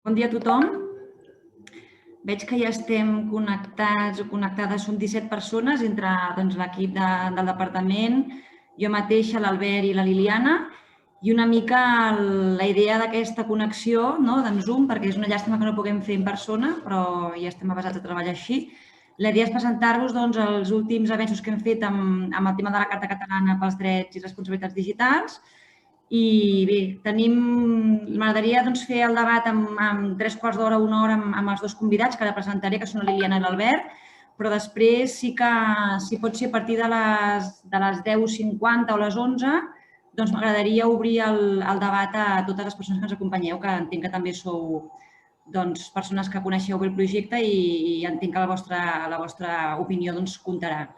Bon dia a tothom. Veig que ja estem connectats o connectades, són 17 persones entre l'equip del departament, jo mateixa, l'Albert i la Liliana, i una mica la idea d'aquesta connexió d'en Zoom, perquè és una llàstima que no puguem fer en persona, però ja estem avasats a treballar així. La idea és presentar-vos els últims avenços que hem fet amb el tema de la Carta Catalana pels Drets i Responsabilitats Digitals. I bé, m'agradaria fer el debat en 3/4 d'hora, una hora amb els dos convidats que ara presentaré, que són la Liliana i l'Albert, però després sí que, si pot ser a partir de les 10:50 o les 11, doncs m'agradaria obrir el debat a totes les persones que ens acompanyeu, que entenc que també sou persones que coneixeu bé el projecte i entenc que la vostra opinió comptarà.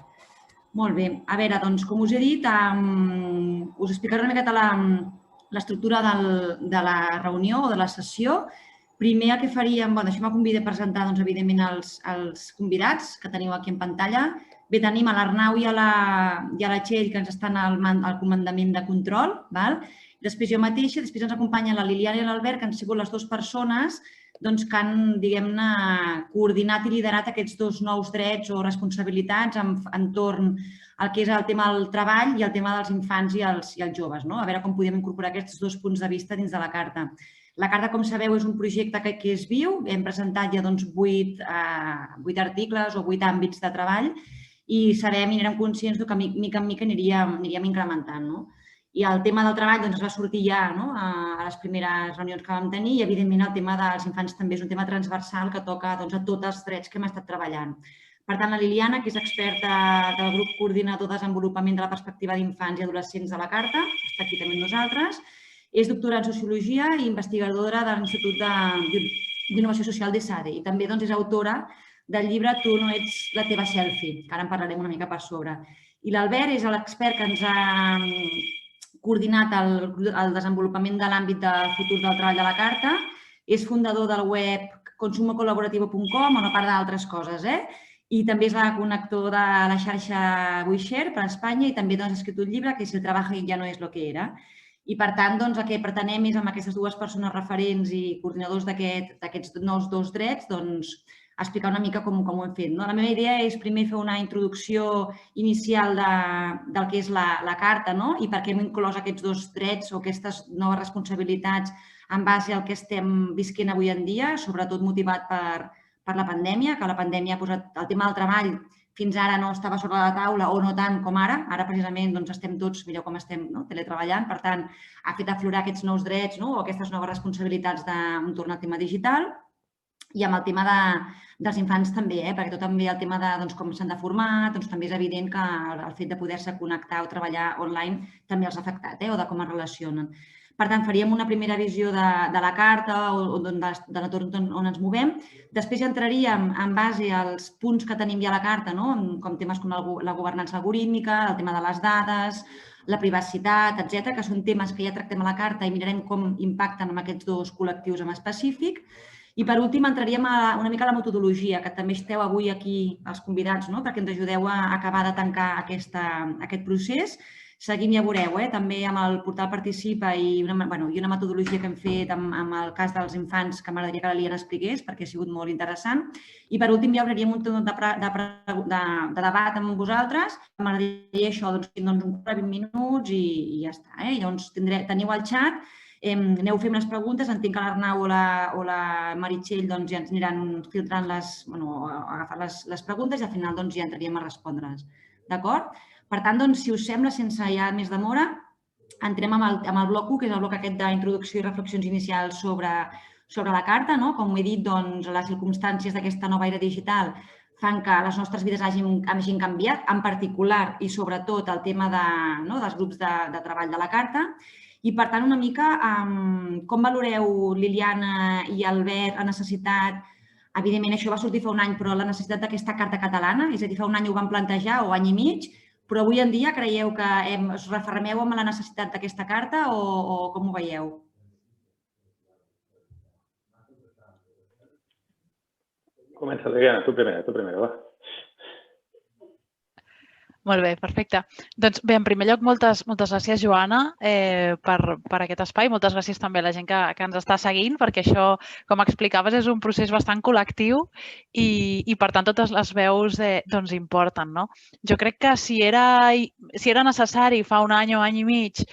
Molt bé. A veure, com us he dit, us explicaré una miqueta l'estructura de la reunió o de la sessió. Primer el que faríem, deixeu-me presentar, evidentment, els convidats que teniu aquí en pantalla. Bé, tenim a l'Arnau i a la Txell, que ens estan al comandament de control. Després jo mateixa, després ens acompanyen la Liliana i l'Albert, que han sigut les dues persones que han, diguem-ne, coordinat i liderat aquests dos nous drets o responsabilitats entorn al que és el tema del treball i el tema dels infants i els joves. A veure com podem incorporar aquests dos punts de vista dins de la carta. La carta, com sabeu, és un projecte que és viu. Hem presentat ja 8 articles o 8 àmbits de treball i sabem i érem conscients que mica en mica aniríem incrementant. I el tema del treball es va sortir ja a les primeres reunions que vam tenir i, evidentment, el tema dels infants també és un tema transversal que toca a tots els drets que hem estat treballant. Per tant, la Liliana, que és experta del grup coordinador de desenvolupament de la perspectiva d'infants i adolescents de la Carta, està aquí també amb nosaltres, és doctora en Sociologia i investigadora de l'Institut d'Innovació Social d'ESADE i també és autora del llibre Tu no ets la teva selfie, que ara en parlarem una mica per sobre. I l'Albert és l'expert que ens ha coordinat el desenvolupament de l'àmbit de futur del treball de la Carta, és fundador del web consumocolaborativo.com, a part d'altres coses, i també és el connector de la xarxa WeShare per a Espanya i també ha escrit un llibre que és El trabajo ya no es lo que era. I, per tant, el que pretenem és, amb aquestes dues persones referents i coordinadors d'aquests nous dos drets, explicar una mica com ho hem fet. La meva idea és primer fer una introducció inicial del que és la Carta i per què hem inclòs aquests dos drets o aquestes noves responsabilitats en base al que estem visquent avui en dia, sobretot motivat per la pandèmia, que la pandèmia ha posat el tema del treball fins ara no estava sobre la taula o no tant com ara. Ara, precisament, estem tots, mireu com estem, teletreballant. Per tant, ha fet aflorar aquests nous drets o aquestes noves responsabilitats entorn al tema digital. I amb el tema dels infants també, perquè també el tema de com s'han de formar, també és evident que el fet de poder-se connectar o treballar online també els ha afectat o de com es relacionen. Per tant, faríem una primera visió de la carta o de l'entorn on ens movem. Després ja entraríem en base als punts que tenim ja a la carta, com temes com la governança algorítmica, el tema de les dades, la privacitat, etc., que són temes que ja tractem a la carta i mirarem com impacten en aquests dos col·lectius en específic. I, per últim, entraríem una mica a la metodologia, que també esteu avui aquí els convidats, perquè ens ajudeu a acabar de tancar aquest procés. Seguim, ja veureu, també amb el portal Participa i una metodologia que hem fet amb el cas dels infants que m'agradaria que la Liliana expliqués perquè ha sigut molt interessant. I, per últim, ja obriríem un torn de debat amb vosaltres. M'agradaria això, un 20 minuts i ja està. Llavors, teniu el xat. Aneu fent les preguntes, entenc que l'Arnau o la Meritxell ja ens aniran filtrant agafant les preguntes i al final ja entraríem a respondre-les. D'acord? Per tant, si us sembla, sense ja més demora, entrem amb el bloc 1, que és el bloc aquest d'introducció i reflexions inicials sobre la carta. Com he dit, les circumstàncies d'aquesta nova era digital fan que les nostres vides hagin canviat, en particular i sobretot el tema dels grups de treball de la carta. I, per tant, una mica, com valoreu, Liliana i Albert, la necessitat, evidentment això va sortir fa un any, però la necessitat d'aquesta carta catalana, és a dir, fa un any ho vam plantejar o any i mig, però avui en dia creieu que us refermeu amb la necessitat d'aquesta carta o com ho veieu? Comença, Liliana, tu primera, va. Molt bé, perfecte. Doncs bé, en primer lloc, moltes gràcies, Joana, per aquest espai. Moltes gràcies també a la gent que ens està seguint, perquè això, com explicaves, és un procés bastant col·lectiu i per tant, totes les veus doncs importen, no? Jo crec que si era necessari fa un any o any i mig,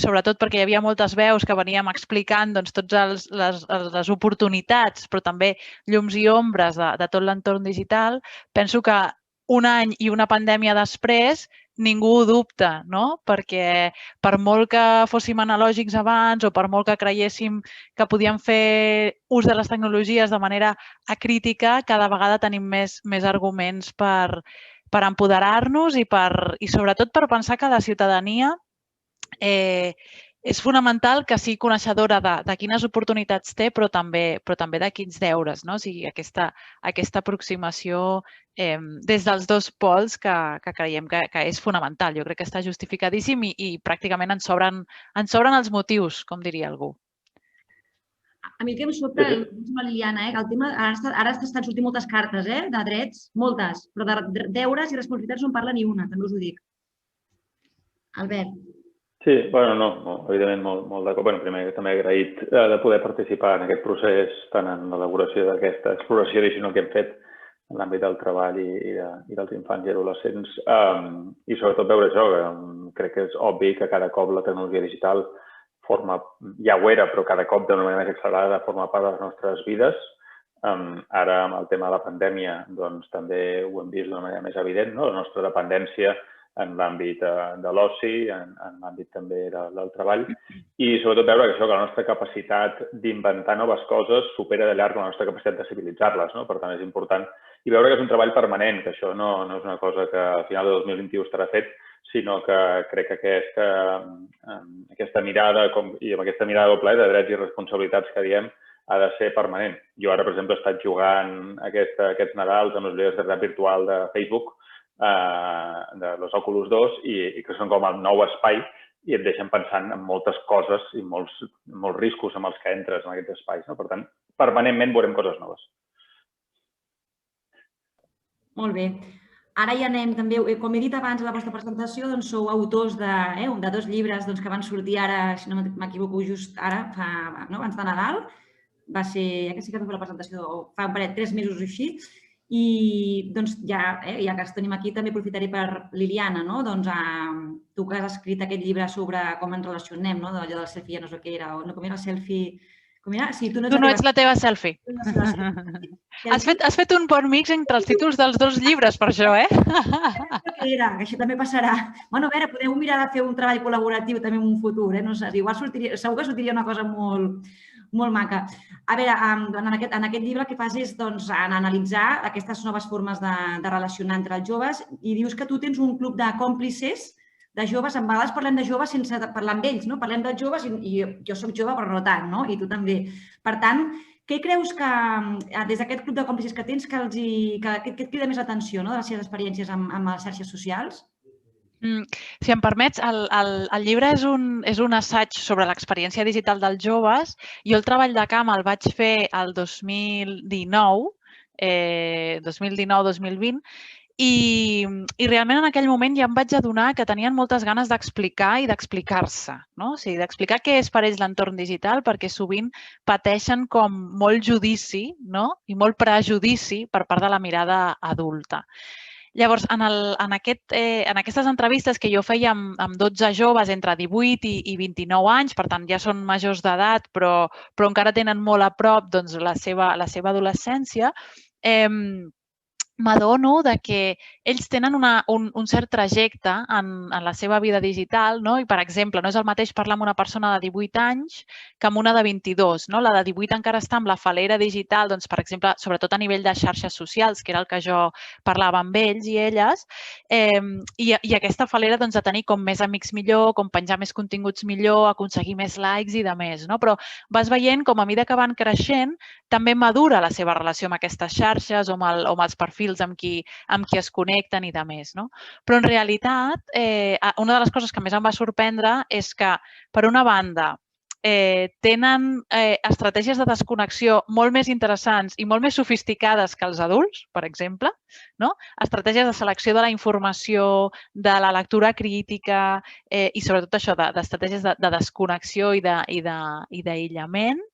sobretot perquè hi havia moltes veus que veníem explicant doncs, totes les oportunitats, però també llums i ombres de tot l'entorn digital, penso que un any i una pandèmia després, ningú ho dubta, no? Perquè per molt que fóssim analògics abans o per molt que creiéssim que podíem fer ús de les tecnologies de manera acrítica, cada vegada tenim més arguments per empoderar-nos i sobretot per pensar que la ciutadania és fonamental que sigui coneixedora de quines oportunitats té, però també de quins deures, no? O sigui, aquesta aproximació des dels dos pols que creiem que és fonamental. Jo crec que està justificadíssim i pràcticament ens sobren els motius, com diria algú. A mi el que em sobta, la Liliana, que el tema, ara estan sortint moltes cartes de drets, moltes, però de deures i responsabilitats no en parla ni una, també us ho dic. Albert. Sí, bueno, no, evidentment molt d'acord. Bueno, primer també agraït de poder participar en aquest procés, tant en l'elaboració d'aquesta exploració addicional que hem fet en l'àmbit del treball i dels infants i adolescents. I sobretot veure això, que crec que és obvi que cada cop la tecnologia digital ja ho era, però cada cop d'una manera més accelerada forma part de les nostres vides. Ara, amb el tema de la pandèmia, doncs també ho hem vist d'una manera més evident, no? La nostra dependència en l'àmbit de l'oci, en l'àmbit també del treball, i sobretot veure que la nostra capacitat d'inventar noves coses supera de llarg la nostra capacitat de civilitzar-les, no? Per tant, és important. I veure que és un treball permanent, que això no és una cosa que al final de 2021 estarà fet, sinó que crec que aquesta mirada, i amb aquesta mirada doble de drets i responsabilitats que diem, ha de ser permanent. Jo ara, per exemple, he estat jugant aquests Nadals amb les ulleres de realitat virtual de Facebook, de los Oculus 2, i que són com el nou espai i et deixen pensant en moltes coses i molts riscos amb els que entres en aquests espais. Per tant, permanentment veurem coses noves. Molt bé. Ara ja anem també, com he dit abans a la vostra presentació, doncs sou autors de 2 llibres que van sortir ara, si no m'equivoco, just ara, abans de Nadal. Va ser, ja que sí que fem la presentació, fa un parell, 3 mesos o així. I doncs ja que els tenim aquí també aprofitaré per Liliana, tu que has escrit aquest llibre sobre com ens relacionem, allò del selfie ja no sé què era, com era el selfie... Sí, tu no ets la teva selfie. Has fet un bon mix entre els títols dels 2 llibres per això, Això també passarà. Bueno, a veure, podeu mirar de fer un treball col·laboratiu també en un futur, no sé, segur que sortiria una cosa molt maca. A veure, en aquest llibre el que fas és analitzar aquestes noves formes de relacionar entre els joves i dius que tu tens un club de còmplices de joves. A vegades parlem de joves sense parlar amb ells, no? Parlem dels joves i jo soc jove però no tant, no? I tu també. Per tant, què creus que des d'aquest club de còmplices que tens que et crida més l'atenció de les seves experiències amb les xarxes socials? Si em permets, el llibre és un assaig sobre l'experiència digital dels joves. Jo el treball de camp el vaig fer el 2019-2020, i realment en aquell moment ja em vaig adonar que tenien moltes ganes d'explicar i d'explicar-se, no? O sigui, d'explicar què és per ells l'entorn digital, perquè sovint pateixen com molt judici, no? I molt prejudici per part de la mirada adulta. Llavors, en aquestes entrevistes que jo feia amb 12 joves entre 18 i 29 anys, per tant, ja són majors d'edat, però encara tenen molt a prop la seva adolescència, m'adono que ells tenen un cert trajecte en la seva vida digital, no? I, per exemple, no és el mateix parlar amb una persona de 18 anys que amb una de 22. La de 18 encara està amb la falera digital, doncs, per exemple, sobretot a nivell de xarxes socials, que era el que jo parlava amb ells i elles, i aquesta falera de tenir com més amics millor, com penjar més continguts millor, aconseguir més likes i de més. Però vas veient com a mida que van creixent també madura la seva relació amb aquestes xarxes o amb els perfils amb qui es connecten i de més. Però en realitat, una de les coses que més em va sorprendre és que, per una banda, tenen estratègies de desconnexió molt més interessants i molt més sofisticades que els adults, per exemple, no? Estratègies de selecció de la informació, de la lectura crítica i sobretot això, d'estratègies de desconnexió i d'aïllament.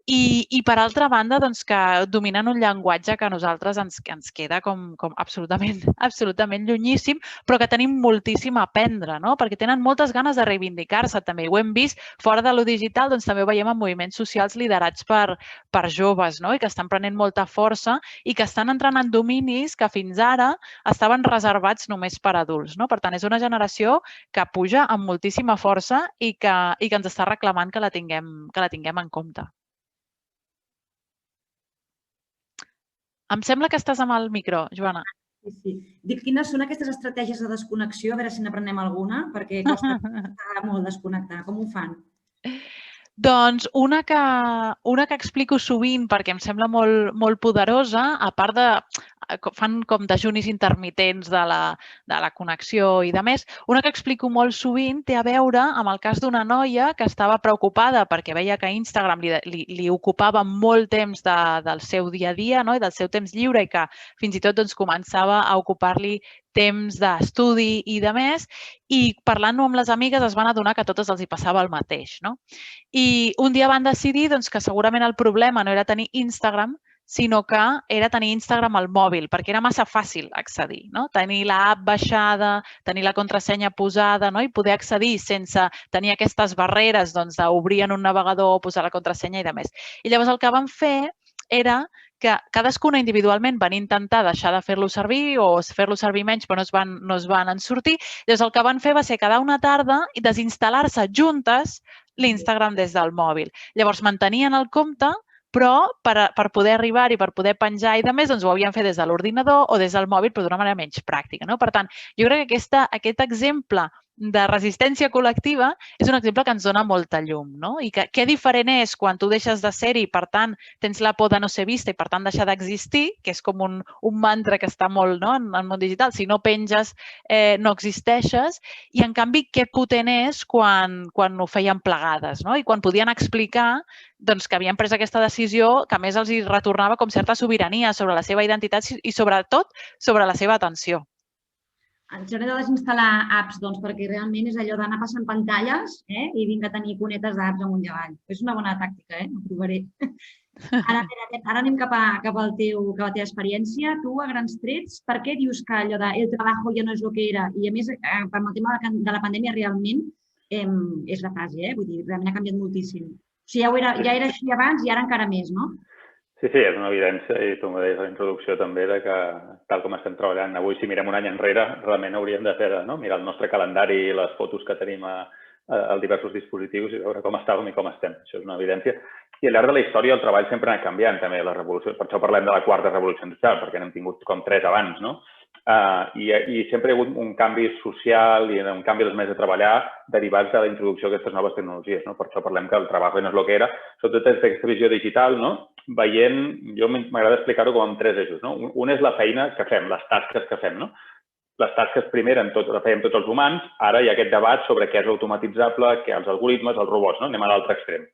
I per altra banda, doncs, que dominen un llenguatge que a nosaltres ens queda com absolutament llunyíssim, però que tenim moltíssim a aprendre, no? Perquè tenen moltes ganes de reivindicar-se també. Ho hem vist fora de lo digital, doncs també ho veiem en moviments socials liderats per joves, no? I que estan prenent molta força i que estan entrant en dominis que fins ara estaven reservats només per adults, no? Per tant, és una generació que puja amb moltíssima força i que ens està reclamant que la tinguem en compte. Em sembla que estàs amb el micro, Joana. Sí. Dic, quines són aquestes estratègies de desconnexió? A veure si n'aprenem alguna, perquè costa molt desconnectar. Com ho fan? Doncs una que explico sovint perquè em sembla molt poderosa, a part de... fan com dejunis intermitents de la connexió i de més. Una que explico molt sovint té a veure amb el cas d'una noia que estava preocupada perquè veia que Instagram li ocupava molt temps del seu dia a dia, no? I del seu temps lliure i que fins i tot doncs, començava a ocupar-li temps d'estudi i de més, i parlant-ho amb les amigues es van adonar que a totes els hi passava el mateix, no? I un dia van decidir doncs, que segurament el problema no era tenir Instagram, sinó que era tenir Instagram al mòbil, perquè era massa fàcil accedir, no? Tenir l'app baixada, tenir la contrasenya posada, no? I poder accedir sense tenir aquestes barreres d'obrir en un navegador, posar la contrasenya i de més. I llavors el que van fer era que cadascuna individualment van intentar deixar de fer-lo servir o fer-lo servir menys, però no es van en sortir. Llavors el que van fer va ser quedar una tarda i desinstal·lar-se juntes l'Instagram des del mòbil. Llavors mantenien el compte, però per poder arribar i per poder penjar i de més, doncs ho havien fet des de l'ordinador o des del mòbil, però d'una manera menys pràctica. Per tant, jo crec que aquest exemple de resistència col·lectiva és un exemple que ens dona molta llum. I què diferent és quan tu deixes de ser-hi i, per tant, tens la por de no ser vista i, per tant, deixar d'existir, que és com un mantra que està molt en el món digital. Si no penges, no existeixes. I, en canvi, què potent és quan ho feien plegades i quan podien explicar que havien pres aquesta decisió que a més els hi retornava com certa sobirania sobre la seva identitat i, sobretot, sobre la seva atenció. Ens hauré de desinstal·lar apps, perquè realment és allò d'anar passant pantalles i vinc a tenir cunetes d'apps amunt i avall. És una bona tàctica, ho provaré. Ara anem cap a la teva experiència. Tu, a grans trets, per què dius que allò de el trabajo ja no és el que era? I, a més, amb el tema de la pandèmia, realment és la frase, vull dir, realment ha canviat moltíssim. O sigui, ja era així abans i ara encara més, no? Sí, és una evidència i tu m'ho deies a la introducció també de que tal com estem treballant avui, si mirem un any enrere, realment hauríem de fer mirar el nostre calendari i les fotos que tenim a diversos dispositius i veure com estàvem i com estem. Això és una evidència. I al llarg de la història el treball sempre ha anat canviant també, la revolució. Per això parlem de la quarta revolució industrial, perquè n'hem tingut com 3 abans, no? I sempre hi ha hagut un canvi social i un canvi dels mesos de treballar derivats de la introducció d'aquestes noves tecnologies. Per això parlem que el treball no és el que era, sobretot des d'aquesta visió digital, veient, jo m'agrada explicar-ho com amb 3 eixos. Un és la feina que fem, les tasques que fem. Les tasques primer la fèiem tots els humans, ara hi ha aquest debat sobre què és automatitzable, què els algoritmes, els robots, anem a l'altre extrem.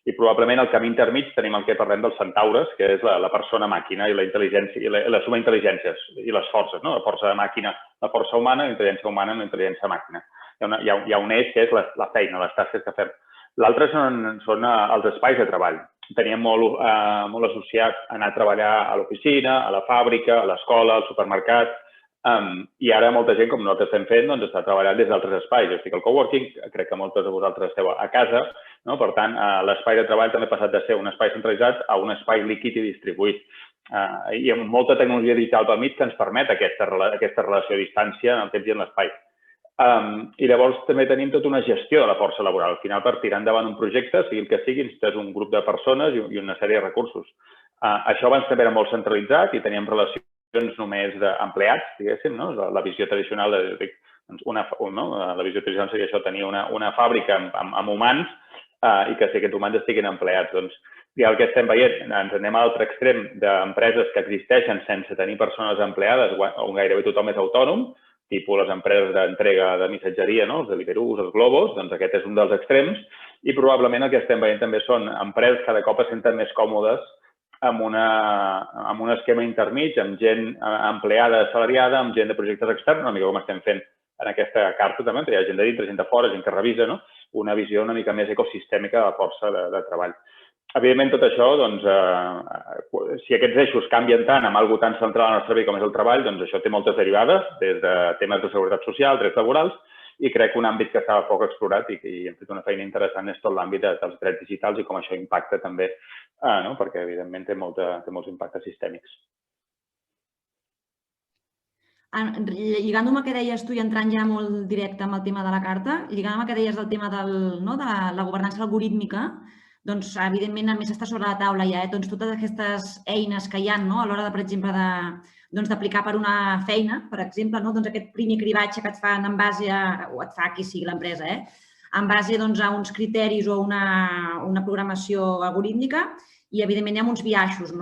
I probablement al camí intermig tenim el que parlem dels centaures, que és la persona-màquina i la intel·ligència, i les subintel·ligències i les forces, la força de màquina, la força humana, la intel·ligència humana, la intel·ligència màquina. Hi ha un eix que és la feina, les tasques que fem. L'altre són els espais de treball. Teníem molt associat a anar a treballar a l'oficina, a la fàbrica, a l'escola, al supermercat, i ara molta gent, com nosaltres estem fent, està treballant des d'altres espais. Jo estic al coworking, crec que moltes de vosaltres esteu a casa, per tant, l'espai de treball també ha passat de ser un espai centralitzat a un espai líquid i distribuït. I amb molta tecnologia digital pel mig que ens permet aquesta relació a distància en el temps i en l'espai. I llavors també tenim tota una gestió de la força laboral. Al final, per tirar endavant un projecte, sigui el que sigui, necessites un grup de persones i una sèrie de recursos. Això abans també era molt centralitzat i teníem relacions només d'empleats, diguéssim, la visió tradicional la visió tradicional seria això, tenir una fàbrica amb humans i que si aquests humans estiguin empleats. Doncs ja el que estem veient, ens anem a l'altre extrem d'empreses que existeixen sense tenir persones empleades, on gairebé tothom és autònom, tipus les empreses d'entrega de missatgeria, els Deliveroo, els Globos, doncs aquest és un dels extrems, I probablement el que estem veient també són empreses que cada cop es senten més còmodes amb un esquema intermig, amb gent empleada, assalariada, amb gent de projectes externs, una mica com estem fent en aquesta carta també, hi ha gent de dintre, gent de fora, gent que revisa, no? Una visió una mica més ecosistèmica de la força de treball. Evidentment, tot això, doncs, si aquests eixos canvien tant amb alguna tan central al nostre servei com és el treball, doncs això té moltes derivades, des de temes de seguretat social, drets laborals, i crec que un àmbit que estava poc explorat i hem fet una feina interessant és tot l'àmbit dels drets digitals i com això impacta també, perquè evidentment té molts impactes sistèmics. Lligant amb el que deies tu i entrant ja molt directe amb el tema de la carta, lligant amb el que deies del tema de la governança algorítmica, doncs, evidentment, a més està sobre la taula ja, totes aquestes eines que hi ha a l'hora, per exemple, d'aplicar per una feina, per exemple, aquest primer cribatge que et fan en base a, o et fa qui sigui l'empresa, en base a uns criteris o una programació algorítmica i, evidentment, hi ha uns biaixos.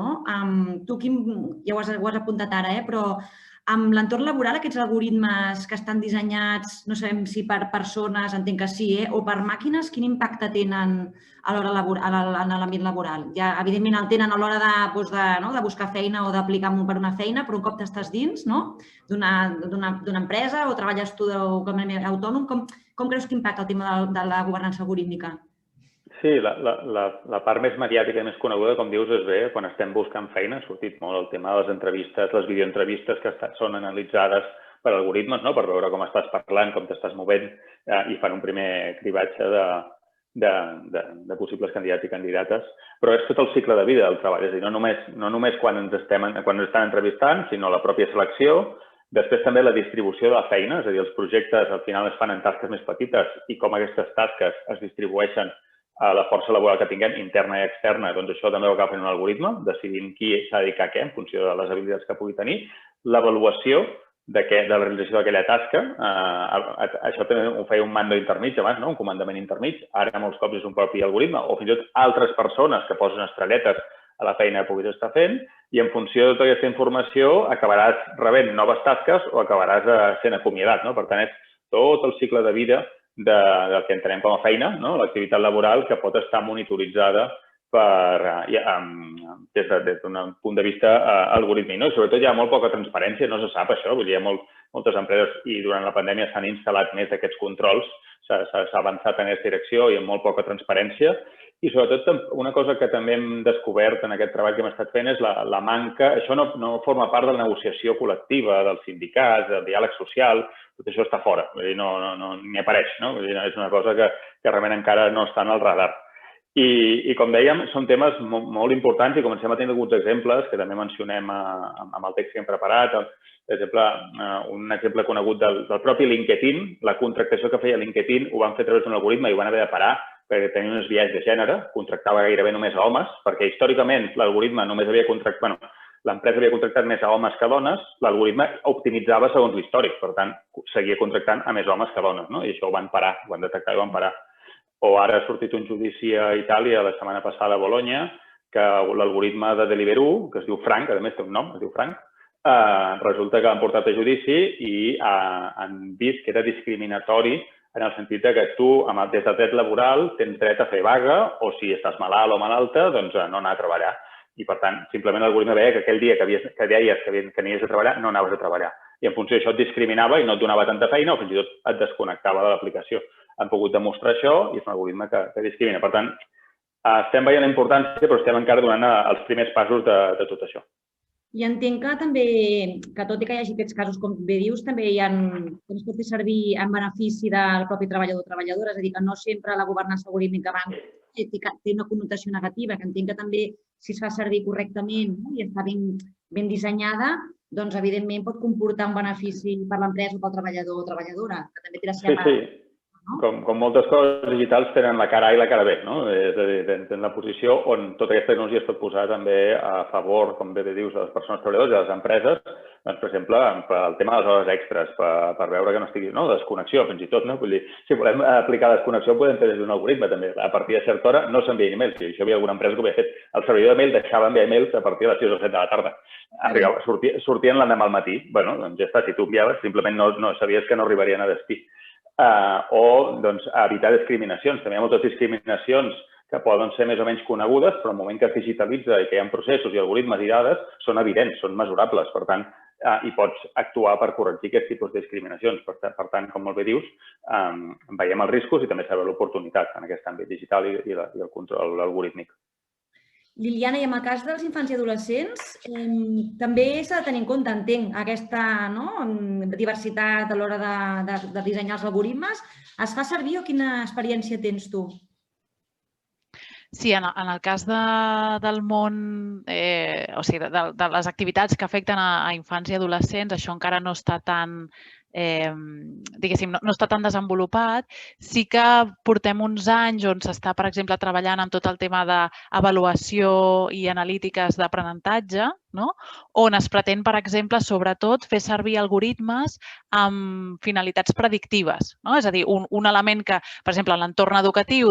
Tu, Quim, ja ho has apuntat ara, però amb l'entorn laboral, aquests algoritmes que estan dissenyats, no sabem si per persones, entenc que sí, o per màquines, quin impacte tenen en l'àmbit laboral? Ja, evidentment, el tenen a l'hora de buscar feina o d'aplicar per una feina, però un cop t'estàs dins d'una empresa o treballes tu com a autònom, com creus que impacta el tema de la governança algorítmica? Sí, la part més mediàtica i més coneguda, com dius, és bé, quan estem buscant feina, ha sortit molt el tema de les entrevistes, les videoentrevistes que són analitzades per algoritmes, per veure com estàs parlant, com t'estàs movent i fan un primer cribatge de possibles candidats i candidates. Però és tot el cicle de vida del treball, és a dir, no només quan ens estan entrevistant, sinó la pròpia selecció. Després també la distribució de la feina, és a dir, els projectes al final es fan en tasques més petites i com aquestes tasques es distribueixen a la força laboral que tinguem, interna i externa, doncs això també ho acaba fent un algoritme, decidint qui s'ha de dedicar a què en funció de les habilitats que pugui tenir. L'avaluació de la realització d'aquella tasca, això també ho feia un mando intermig abans, un comandament intermig, ara molts cops és un propi algoritme, o fins i tot altres persones que posen estrelletes a la feina que puguis estar fent, i en funció de tota aquesta informació acabaràs rebent noves tasques o acabaràs sent acomiadat. Per tant, és tot el cicle de vida del que entenem com a feina, l'activitat laboral, que pot estar monitoritzada des d'un punt de vista algorítmic. I sobretot hi ha molt poca transparència, no se sap això, vull dir, hi ha moltes empreses i durant la pandèmia s'han instal·lat més d'aquests controls, s'ha avançat en aquesta direcció i amb molt poca transparència. I sobretot una cosa que també hem descobert en aquest treball que hem estat fent és la manca, això no forma part de la negociació col·lectiva, dels sindicats, del diàleg social, tot això està fora, vull dir, no ni apareix, vull dir, és una cosa que realment encara no està en el radar. I com dèiem, són temes molt importants i comencem a tenir alguns exemples que també mencionem amb el text que hem preparat. Per exemple, un exemple conegut del propi LinkedIn, la contractació que feia LinkedIn ho van fer a través d'un algoritme i ho van haver de parar perquè tenia uns biaix de gènere, contractava gairebé només a homes, perquè històricament l'algoritme només havia contractat, l'empresa havia contractat més a homes que dones, l'algoritme optimitzava segons l'històric, per tant, seguia contractant a més homes que dones, i això ho van parar, ho van detectar i ho van parar. O ara ha sortit un judici a Itàlia la setmana passada a Bologna, que l'algoritme de Deliveroo, que es diu Frank, a més té un nom, es diu Frank, resulta que l'han portat a judici i han vist que era discriminatori en el sentit que tu, des del dret laboral, tens dret a fer vaga o si estàs malalt o malalta, doncs no anar a treballar. I, per tant, simplement l'algoritme veia que aquell dia que deies que aniries a treballar, no anaves a treballar. I en funció d'això et discriminava i no et donava tanta feina o fins i tot et desconnectava de l'aplicació. Han pogut demostrar això i és un algoritme que discrimina. Per tant, estem veient la importància, però estem encara donant els primers passos de tot això. I entenc que també, que tot i que hi hagi aquests casos, com bé dius, també es pot fer servir en benefici del propi treballador o treballadora, és a dir, que no sempre la governança algorítmica té una connotació negativa, que entenc que també, si es fa servir correctament i està ben dissenyada, doncs, evidentment, pot comportar un benefici per l'empresa o pel treballador o treballadora, que també té la seva... Sí. Com moltes coses digitals tenen la cara A i la cara B, és a dir, tenen la posició on tota aquesta tecnologia es pot posar també a favor, com bé dius, de les persones treballadores i de les empreses, doncs, per exemple, el tema de les hores extres, per veure que no estigui, desconnexió, fins i tot, vull dir, si volem aplicar desconnexió ho podem fer des d'un algoritme també, a partir de certa hora no s'envien e-mails, això hi havia alguna empresa que ho havia fet, el servidor d'e-mail deixava enviar e-mails a partir de les 6 o 7 de la tarda, sortien l'endemà al matí, doncs ja està, si tu enviaves simplement no sabies que no arribarien a destí. o evitar discriminacions. També hi ha moltes discriminacions que poden ser més o menys conegudes, però al moment que es digitalitza i que hi ha processos i algoritmes i dades, són evidents, són mesurables. Per tant, i pots actuar per corregir aquest tipus de discriminacions. Per tant, com molt bé dius, veiem els riscos i també saber l'oportunitat en aquest àmbit digital i el control algorítmic. Liliana, i en el cas dels infants i adolescents, també s'ha de tenir en compte, entenc, aquesta diversitat a l'hora de dissenyar els algoritmes. Es fa servir o quina experiència tens tu? Sí, en el cas del món, o sigui, de les activitats que afecten a infants i adolescents, això encara no està tan, diguéssim, no està tan desenvolupat. Sí que portem uns anys on s'està, per exemple, treballant en tot el tema d'avaluació i analítiques d'aprenentatge, on es pretén, per exemple, sobretot fer servir algoritmes amb finalitats predictives. És a dir, un element que, per exemple, en l'entorn educatiu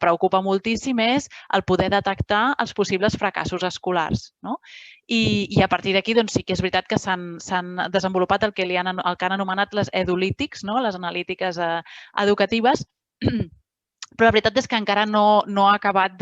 preocupa moltíssim és el poder detectar els possibles fracassos escolars. I a partir d'aquí sí que és veritat que s'han desenvolupat el que han anomenat les edulítics, les analítiques educatives, però la veritat és que encara no ha acabat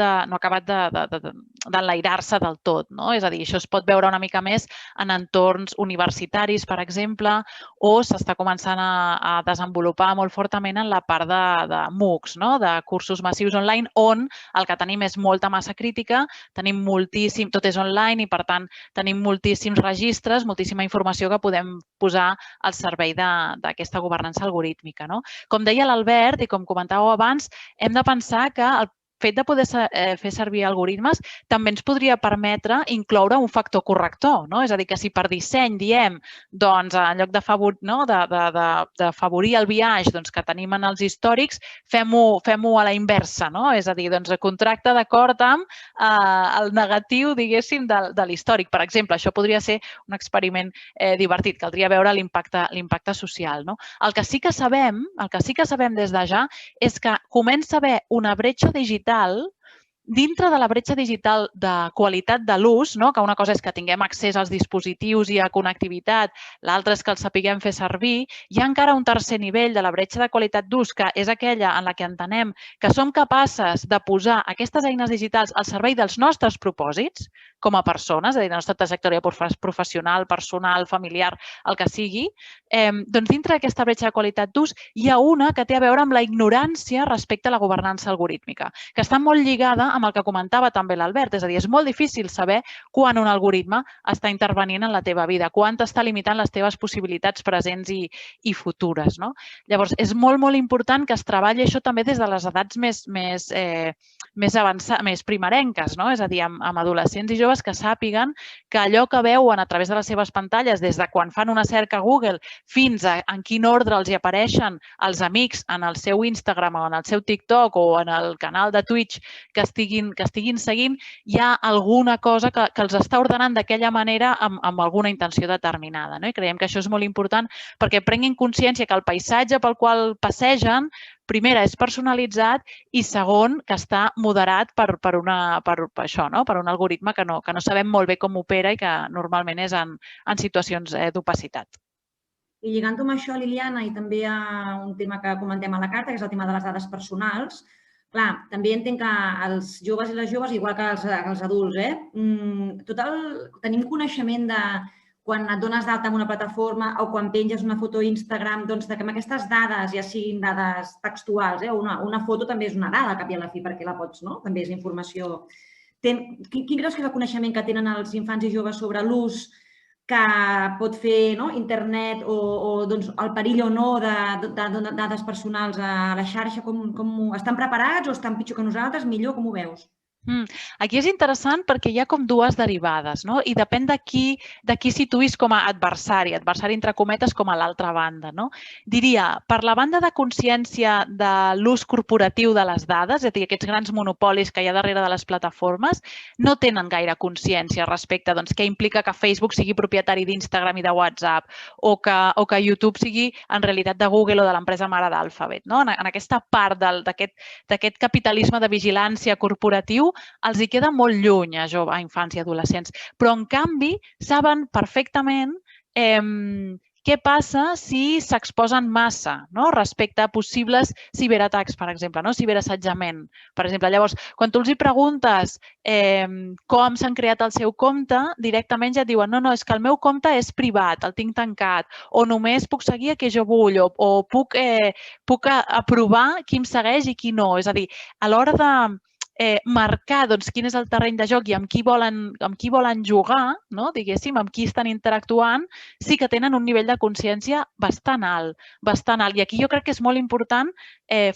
d'enlairar-se del tot. És a dir, això es pot veure una mica més en entorns universitaris, per exemple, o s'està començant a desenvolupar molt fortament en la part de MOOCs, de cursos massius online, on el que tenim és molta massa crítica, tenim moltíssim, tot és online i, per tant, tenim moltíssims registres, moltíssima informació que podem posar al servei d'aquesta governança algorítmica. Com deia l'Albert i com comentàveu abans, hem de pensar que el fet de poder fer servir algoritmes també ens podria permetre incloure un factor corrector. És a dir, que si per disseny diem, en lloc d'afavorir el biaix que tenim en els històrics, fem-ho a la inversa. És a dir, contracta d'acord amb el negatiu, diguéssim, de l'històric. Per exemple, això podria ser un experiment divertit. Caldria veure l'impacte social. El que sí que sabem des de ja és que comença a haver una bretxa digital dintre de la bretxa digital de qualitat de l'ús, que una cosa és que tinguem accés als dispositius i a connectivitat, l'altra és que els sapiguem fer servir, hi ha encara un tercer nivell de la bretxa de qualitat d'ús, que és aquella en la que entenem que som capaces de posar aquestes eines digitals al servei dels nostres propòsits com a persones, és a dir, la nostra trajectòria professional, personal, familiar, el que sigui. Doncs dintre d'aquesta bretxa de qualitat d'ús hi ha una que té a veure amb la ignorància respecte a la governança algorítmica, que està molt lligada amb el que comentava també l'Albert. És a dir, és molt difícil saber quan un algoritme està intervenint en la teva vida, quan t'està limitant les teves possibilitats presents i futures. Llavors, és molt, molt important que es treballi això també des de les edats més avançades, més primerenques, és a dir, amb adolescents i joves que sàpiguen que allò que veuen a través de les seves pantalles, des de quan fan una cerca a Google fins a en quin ordre els hi apareixen els amics en el seu Instagram o en el seu TikTok o en el canal de Twitch que estiguin seguint, hi ha alguna cosa que els està ordenant d'aquella manera amb alguna intenció determinada. I creiem que això és molt important perquè prenguin consciència que el paisatge pel qual passegen, primera, és personalitzat i segon, que està moderat per un algoritme que no sabem molt bé com opera i que normalment és en situacions d'opacitat. I lligant-ho amb això, Liliana, i també a un tema que comentem a la carta, que és el tema de les dades personals, clar, també entenc que els joves i les joves, igual que els adults, tenim coneixement de quan et dones d'alta en una plataforma o quan penges una foto a Instagram, que amb aquestes dades, ja siguin dades textuals, una foto també és una dada, al cap i a la fi, perquè la pots, també és informació. Quin creus que és el coneixement que tenen els infants i joves sobre l'ús que pot fer internet o el perill o no de dades personals a la xarxa? Estan preparats o estan pitjor que nosaltres? Millor? Com ho veus? Aquí és interessant perquè hi ha com dues derivades i depèn de qui situïs com a adversari entre cometes com a l'altra banda. Diria, per la banda de consciència de l'ús corporatiu de les dades, és a dir, aquests grans monopolis que hi ha darrere de les plataformes, no tenen gaire consciència respecte a què implica que Facebook sigui propietari d'Instagram i de WhatsApp o que YouTube sigui en realitat de Google o de l'empresa mare d'Alphabet. En aquesta part d'aquest capitalisme de vigilància corporatiu els hi queda molt lluny a infants i adolescents, però en canvi saben perfectament què passa si s'exposen massa respecte a possibles ciberatacs, per exemple, ciberassetjament. Per exemple, llavors, quan tu els preguntes com s'han creat el seu compte, directament ja et diuen no, és que el meu compte és privat, el tinc tancat, o només puc seguir a qui jo vull, o puc aprovar qui em segueix i qui no. És a dir, a l'hora de marcar quin és el terreny de joc i amb qui volen jugar, diguéssim, amb qui estan interactuant, sí que tenen un nivell de consciència bastant alt. I aquí jo crec que és molt important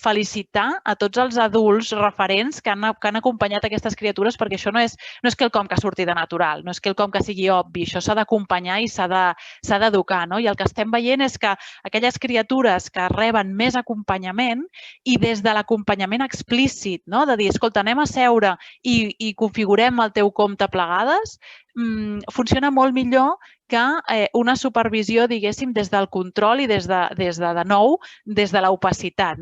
felicitar a tots els adults referents que han acompanyat aquestes criatures, perquè això no és quelcom que surti de natural, no és quelcom que sigui obvi, això s'ha d'acompanyar i s'ha d'educar. I el que estem veient és que aquelles criatures que reben més acompanyament i des de l'acompanyament explícit, de dir, escolta, anem a seure i configurem el teu compte plegades, funciona molt millor que una supervisió, diguéssim, des del control i des de l'opacitat,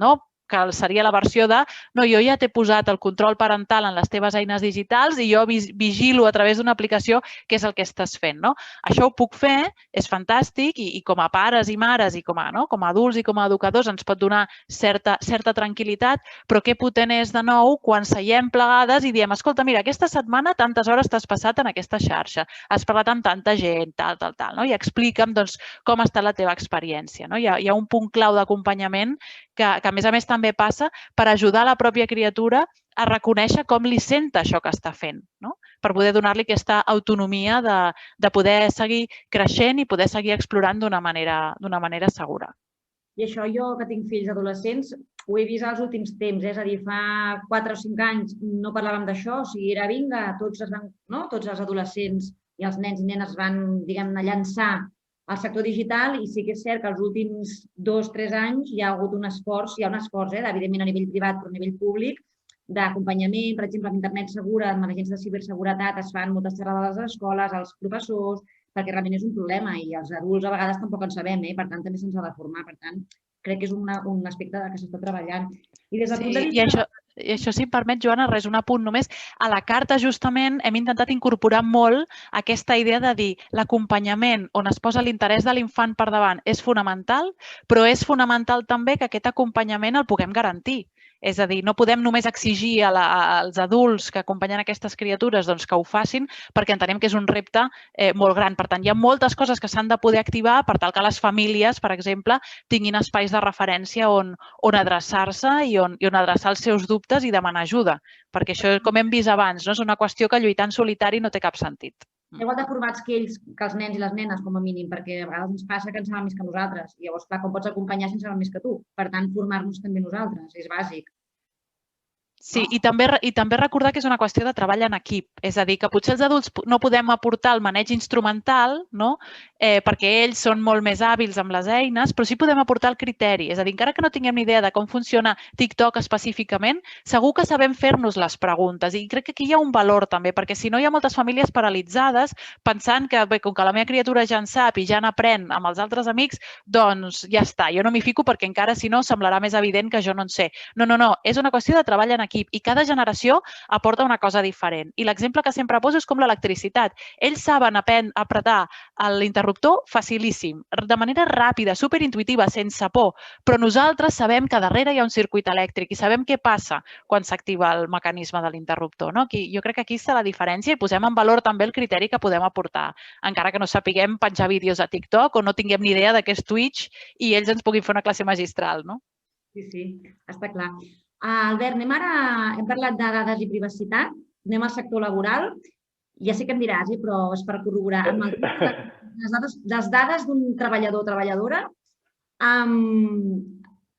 que seria la versió de no, jo ja t'he posat el control parental en les teves eines digitals i jo vigilo a través d'una aplicació què és el que estàs fent. Això ho puc fer, és fantàstic i com a pares i mares i com a adults i com a educadors ens pot donar certa tranquil·litat, però què potent és de nou quan seiem plegades i diem, escolta, mira, aquesta setmana tantes hores t'has passat en aquesta xarxa, has parlat amb tanta gent, tal, i explica'm com ha estat la teva experiència. Hi ha un punt clau d'acompanyament que a més també passa per ajudar la pròpia criatura a reconèixer com li senta això que està fent, per poder donar-li aquesta autonomia de poder seguir creixent i poder seguir explorant d'una manera segura. I això jo, que tinc fills adolescents, ho he vist als últims temps, és a dir, fa 4 o 5 anys no parlàvem d'això, o sigui, era vinga, tots els adolescents i els nens i nenes van, diguem-ne, llançar al sector digital i sí que és cert que els últims 2 o 3 anys hi ha hagut un esforç, evidentment a nivell privat però a nivell públic, d'acompanyament, per exemple, amb internet segura, amb agents de ciberseguretat, es fan moltes xerrades a les escoles, als professors, perquè realment és un problema i els adults a vegades tampoc en sabem, per tant també se'ns ha de formar, per tant crec que és un aspecte que s'està treballant. I des del punt de vista... I això, si em permet, Joana, res, un apunt només. A la carta, justament, hem intentat incorporar molt aquesta idea de dir l'acompanyament on es posa l'interès de l'infant per davant és fonamental, però és fonamental també que aquest acompanyament el puguem garantir. És a dir, no podem només exigir als adults que acompanyen aquestes criatures que ho facin perquè entenem que és un repte molt gran. Per tant, hi ha moltes coses que s'han de poder activar per tal que les famílies, per exemple, tinguin espais de referència on adreçar-se i on adreçar els seus dubtes i demanar ajuda. Perquè això, com hem vist abans, és una qüestió que lluitar en solitari no té cap sentit. Igual de formats que ells, que els nens i les nenes, com a mínim, perquè a vegades ens passa que en saben més que nosaltres. I llavors, clar, com pots acompanyar si en saben més que tu? Per tant, formar-nos també nosaltres, és bàsic. Sí, i també recordar que és una qüestió de treball en equip. És a dir, que potser els adults no podem aportar el maneig instrumental perquè ells són molt més hàbils amb les eines, però sí podem aportar el criteri. És a dir, encara que no tinguem ni idea de com funciona TikTok específicament, segur que sabem fer-nos les preguntes. I crec que aquí hi ha un valor també, perquè si no hi ha moltes famílies paralitzades pensant que, com que la meva criatura ja en sap i ja n'aprèn amb els altres amics, doncs ja està, jo no m'hi fico perquè encara si no semblarà més evident que jo no en sé. No, és una qüestió de treball en equip i cada generació aporta una cosa diferent. I l'exemple que sempre poso és com l'electricitat. Ells saben apretar l'interruptor facilíssim, de manera ràpida, superintuitiva, sense por, però nosaltres sabem que darrere hi ha un circuit elèctric i sabem què passa quan s'activa el mecanisme de l'interruptor. Jo crec que aquí està la diferència i posem en valor també el criteri que podem aportar, encara que no sapiguem penjar vídeos a TikTok o no tinguem ni idea de què és Twitch i ells ens puguin fer una classe magistral. Sí, està clar. Albert, hem parlat de dades i privacitat, anem al sector laboral. Ja sé que em diràs, però és per corroborar. Les dades d'un treballador o treballadora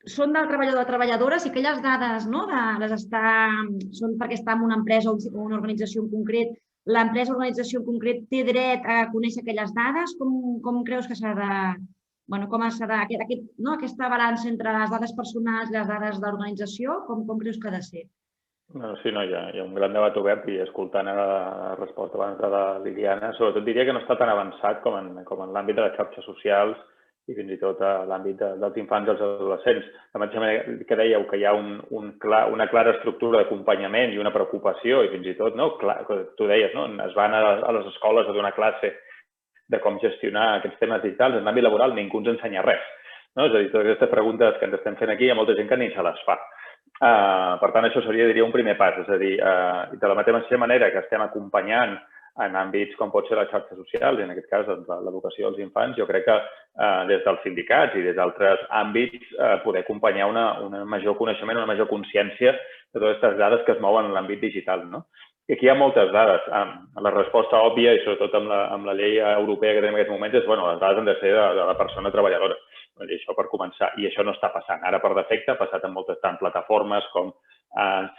són del treballador o treballadora, si aquelles dades són perquè està en una empresa o una organització en concret, l'empresa o organització en concret té dret a conèixer aquelles dades? Com creus que s'ha de... com aquesta balança entre les dades personals i les dades de l'organització, com creus que ha de ser? Sí, hi ha un gran debat obert i escoltant la resposta abans de la Liliana, sobretot diria que no està tan avançat com en l'àmbit de les xarxes socials i fins i tot a l'àmbit dels infants i els adolescents. De la mateixa manera que dèieu que hi ha una clara estructura d'acompanyament i una preocupació i fins i tot, tu deies, es van a les escoles a donar classe de com gestionar aquests temes digitals en l'àmbit laboral, ningú ens ensenya res. És a dir, totes aquestes preguntes que ens estem fent aquí, hi ha molta gent que ni se les fa. Per tant, això seria, diria, un primer pas. És a dir, de la mateixa manera que estem acompanyant en àmbits com pot ser les xarxes socials, i en aquest cas l'educació dels infants, jo crec que des dels sindicats i des d'altres àmbits poder acompanyar un major coneixement, una major consciència de totes aquestes dades que es mouen en l'àmbit digital. I aquí hi ha moltes dades. La resposta òbvia, i sobretot amb la llei europea que tenim en aquests moments, és que les dades han de ser de la persona treballadora. I això per començar. I això no està passant. Ara, per defecte, ha passat en moltes tant plataformes com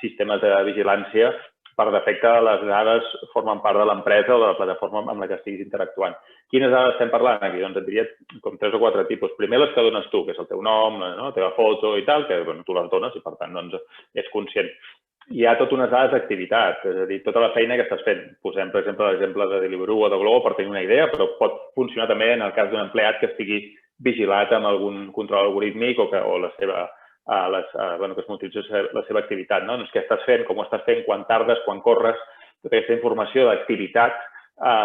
sistemes de vigilància. Per defecte, les dades formen part de l'empresa o de la plataforma amb la que estiguis interactuant. Quines dades estem parlant aquí? Doncs et diria com 3 o 4 tipus. Primer, les que dones tu, que és el teu nom, la teva foto i tal, que tu les dones i, per tant, és conscient. Hi ha totes unes dades d'activitat, és a dir, tota la feina que estàs fent. Posem, per exemple, l'exemple de Deliveroo o de Glovo per tenir una idea, però pot funcionar també en el cas d'un empleat que estigui vigilat amb algun control algorítmic o la seva que es monitoritzi la seva activitat. Què estàs fent, com ho estàs fent, quan tardes, quan corres, tota aquesta informació d'activitat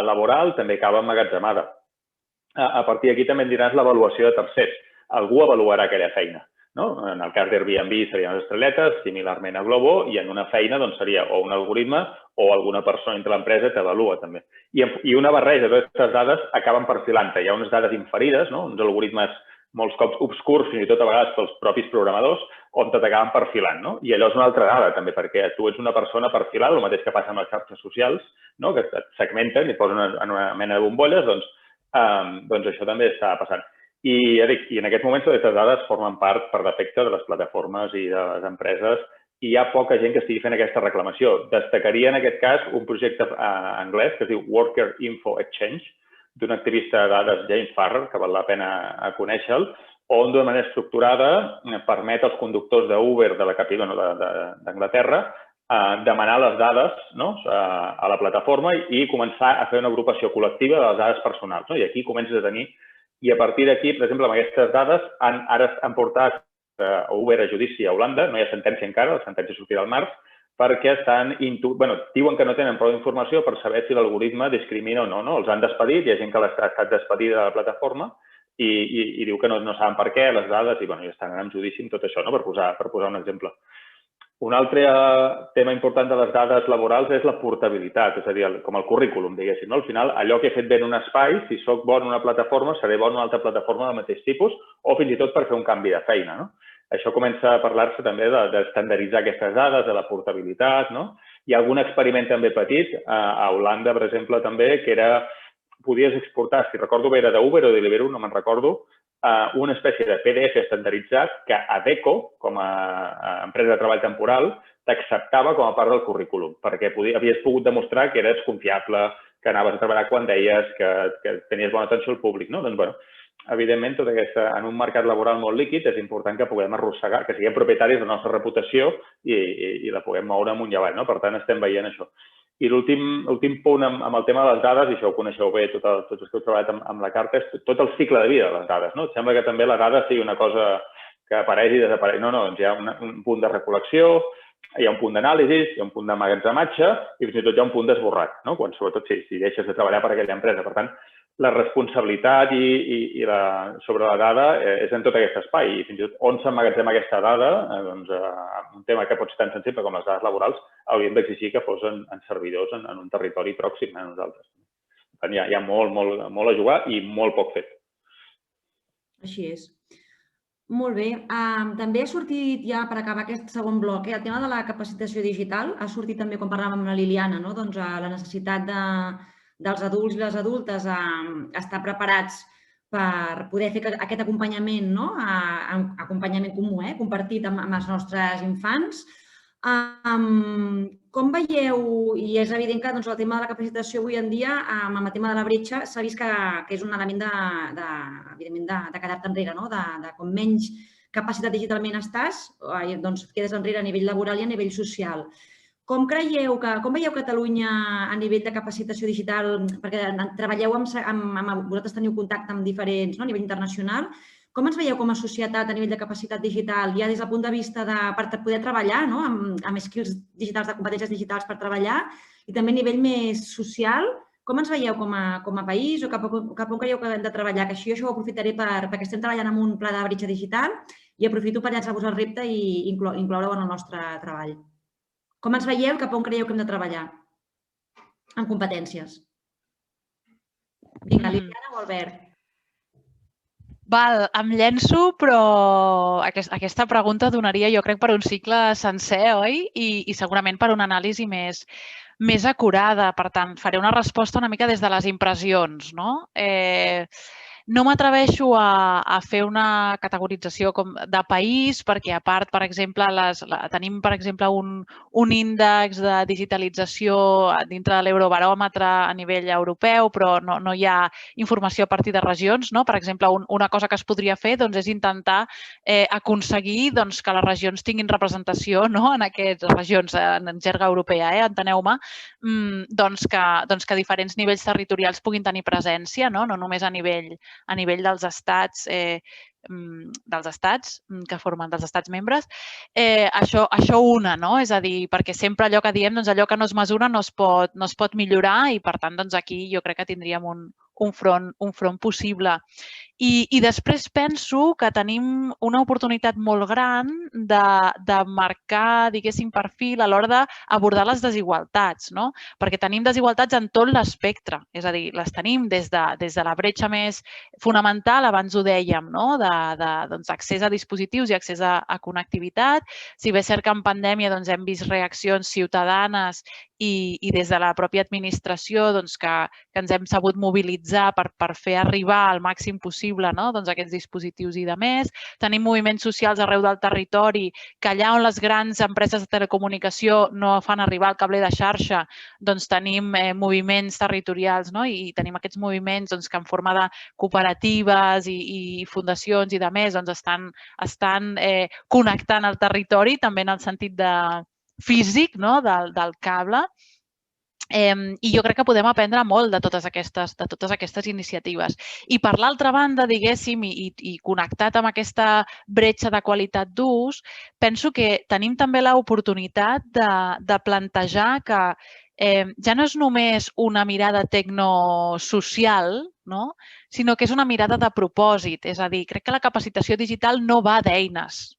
laboral també acaba emmagatzemada. A partir d'aquí també en diràs l'avaluació de tercers. Algú avaluarà aquella feina. En el cas d'Airbnb serien les estrelletes, similarment a Glovo, i en una feina seria o un algoritme o alguna persona dintre l'empresa t'avalua també. I una barreja de aquestes dades acaben perfilant-te. Hi ha unes dades inferides, uns algoritmes molts cops obscurs, fins i tot a vegades pels propis programadors, on t'acaben perfilant. I allò és una altra dada, també, perquè tu ets una persona perfilada, el mateix que passa amb les xarxes socials, que et segmenten i et posen en una mena de bombolles, doncs això també està passant. I en aquest moment aquestes dades formen part, per defecte, de les plataformes i de les empreses i hi ha poca gent que estigui fent aquesta reclamació. Destacaria, en aquest cas, un projecte anglès que es diu Worker Info Exchange, d'un activista de dades, James Farrer, que val la pena conèixer-lo, on d'una manera estructurada permet als conductors d'Uber de la capital d'Anglaterra demanar les dades a la plataforma i començar a fer una agrupació col·lectiva de les dades personals. I aquí comences a tenir, i a partir d'aquí, per exemple, amb aquestes dades, ara han portat Uber a judici a Holanda, no hi ha sentència encara, la sentència sortirà al març, perquè diuen que no tenen prou informació per saber si l'algoritme discrimina o no. Els han despedit, hi ha gent que ha estat despedida de la plataforma i diu que no saben per què, les dades, i estan en judici amb tot això, per posar un exemple. Un altre tema important de les dades laborals és la portabilitat, és a dir, com el currículum, diguéssim. Al final, allò que he fet bé en un espai, si soc bon en una plataforma, seré bon en una altra plataforma del mateix tipus o fins i tot per fer un canvi de feina. Això comença a parlar-se també d'estandarditzar aquestes dades, de la portabilitat. Hi ha algun experiment també petit, a Holanda, per exemple, també, que era, podies exportar, si recordo bé, era d'Uber o de Deliveroo, no me'n recordo, una espècie de PDF estandarditzat que Adecco, com a empresa de treball temporal, t'acceptava com a part del currículum, perquè havies pogut demostrar que eres confiable, que anaves a treballar quan deies, que tenies bona atenció al públic. Doncs, evidentment, en un mercat laboral molt líquid és important que puguem arrossegar, que siguem propietaris de la nostra reputació i la puguem moure amunt i avall. Per tant, estem veient això. I l'últim punt amb el tema de les dades, i això ho coneixeu bé tots els que heu treballat amb la carta, és tot el cicle de vida de les dades. Sembla que també la dada sigui una cosa que apareix i desapareix. No, hi ha un punt de recol·lecció, hi ha un punt d'anàlisi, hi ha un punt d'emmagatzematge i fins i tot hi ha un punt d'esborrat, sobretot si deixes de treballar per aquella empresa. Per tant, la responsabilitat sobre la dada és en tot aquest espai i fins i tot on s'emmagatzema aquesta dada, un tema que pot ser tan sensible com les dades laborals, hauríem d'exigir que fos en servidors en un territori pròxim a nosaltres. Per tant, hi ha molt a jugar i molt poc fet. Així és. Molt bé. També ha sortit, ja per acabar aquest segon bloc, el tema de la capacitació digital. Ha sortit també, quan parlàvem amb la Liliana, la necessitat dels adults i les adultes a estar preparats per poder fer aquest acompanyament, acompanyament comú, compartit amb els nostres infants. Com veieu, i és evident que el tema de la capacitació avui en dia, amb el tema de la bretxa, s'ha vist que és un element de quedar-te enrere, de com menys capacitat digitalment estàs, doncs quedes enrere a nivell laboral i a nivell social. Com veieu Catalunya a nivell de capacitació digital? Perquè treballeu vosaltres teniu contacte amb diferents a nivell internacional. Com ens veieu com a societat a nivell de capacitat digital, ja des del punt de vista per poder treballar amb skills digitals, de competències digitals per treballar, i també a nivell més social, Com ens veieu com a país o cap on creieu que hem de treballar? Que això ho aprofitaré perquè estem treballant en un pla de bretxa digital i aprofito per llançar-vos el repte i incloure-ho en el nostre treball. Com ens veieu i cap on creieu que hem de treballar en competències? Vinga, Liliana o Albert? Val, em llenço, però aquesta pregunta donaria, jo crec, per un cicle sencer, oi? I segurament per una anàlisi més acurada. Per tant, faré una resposta una mica des de les impressions, no? No m'atreveixo a fer una categorització de país perquè, a part, per exemple, tenim, per exemple, un índex de digitalització dintre de l'Eurobaròmetre a nivell europeu, però no hi ha informació a partir de regions. Per exemple, una cosa que es podria fer és intentar aconseguir que les regions tinguin representació en aquestes regions, en jerga europea, enteneu-me, que diferents nivells territorials puguin tenir presència, no només a nivell dels estats que formen dels estats membres. Això una, no? És a dir, perquè sempre allò que diem, allò que no es mesura no es pot millorar i, per tant, aquí jo crec que tindríem un front possible. I després penso que tenim una oportunitat molt gran de marcar, diguéssim, perfil a l'hora d'abordar les desigualtats, no? Perquè tenim desigualtats en tot l'espectre, és a dir, les tenim des de la bretxa més fonamental, abans ho dèiem, no? D'accés a dispositius i accés a connectivitat. Si bé és cert que en pandèmia hem vist reaccions ciutadanes i des de la pròpia administració que ens hem sabut mobilitzar per fer arribar al màxim possible aquests dispositius i de més. Tenim moviments socials arreu del territori que allà on les grans empreses de telecomunicació no fan arribar el cable de xarxa, tenim moviments territorials i tenim aquests moviments que en forma de cooperatives i fundacions i de més estan connectant el territori també en el sentit físic del cable. I jo crec que podem aprendre molt de totes aquestes iniciatives. I per l'altra banda, diguéssim, i connectat amb aquesta bretxa de qualitat d'ús, penso que tenim també l'oportunitat de plantejar que ja no és només una mirada tecnosocial, sinó que és una mirada de propòsit. És a dir, crec que la capacitació digital no va d'eines.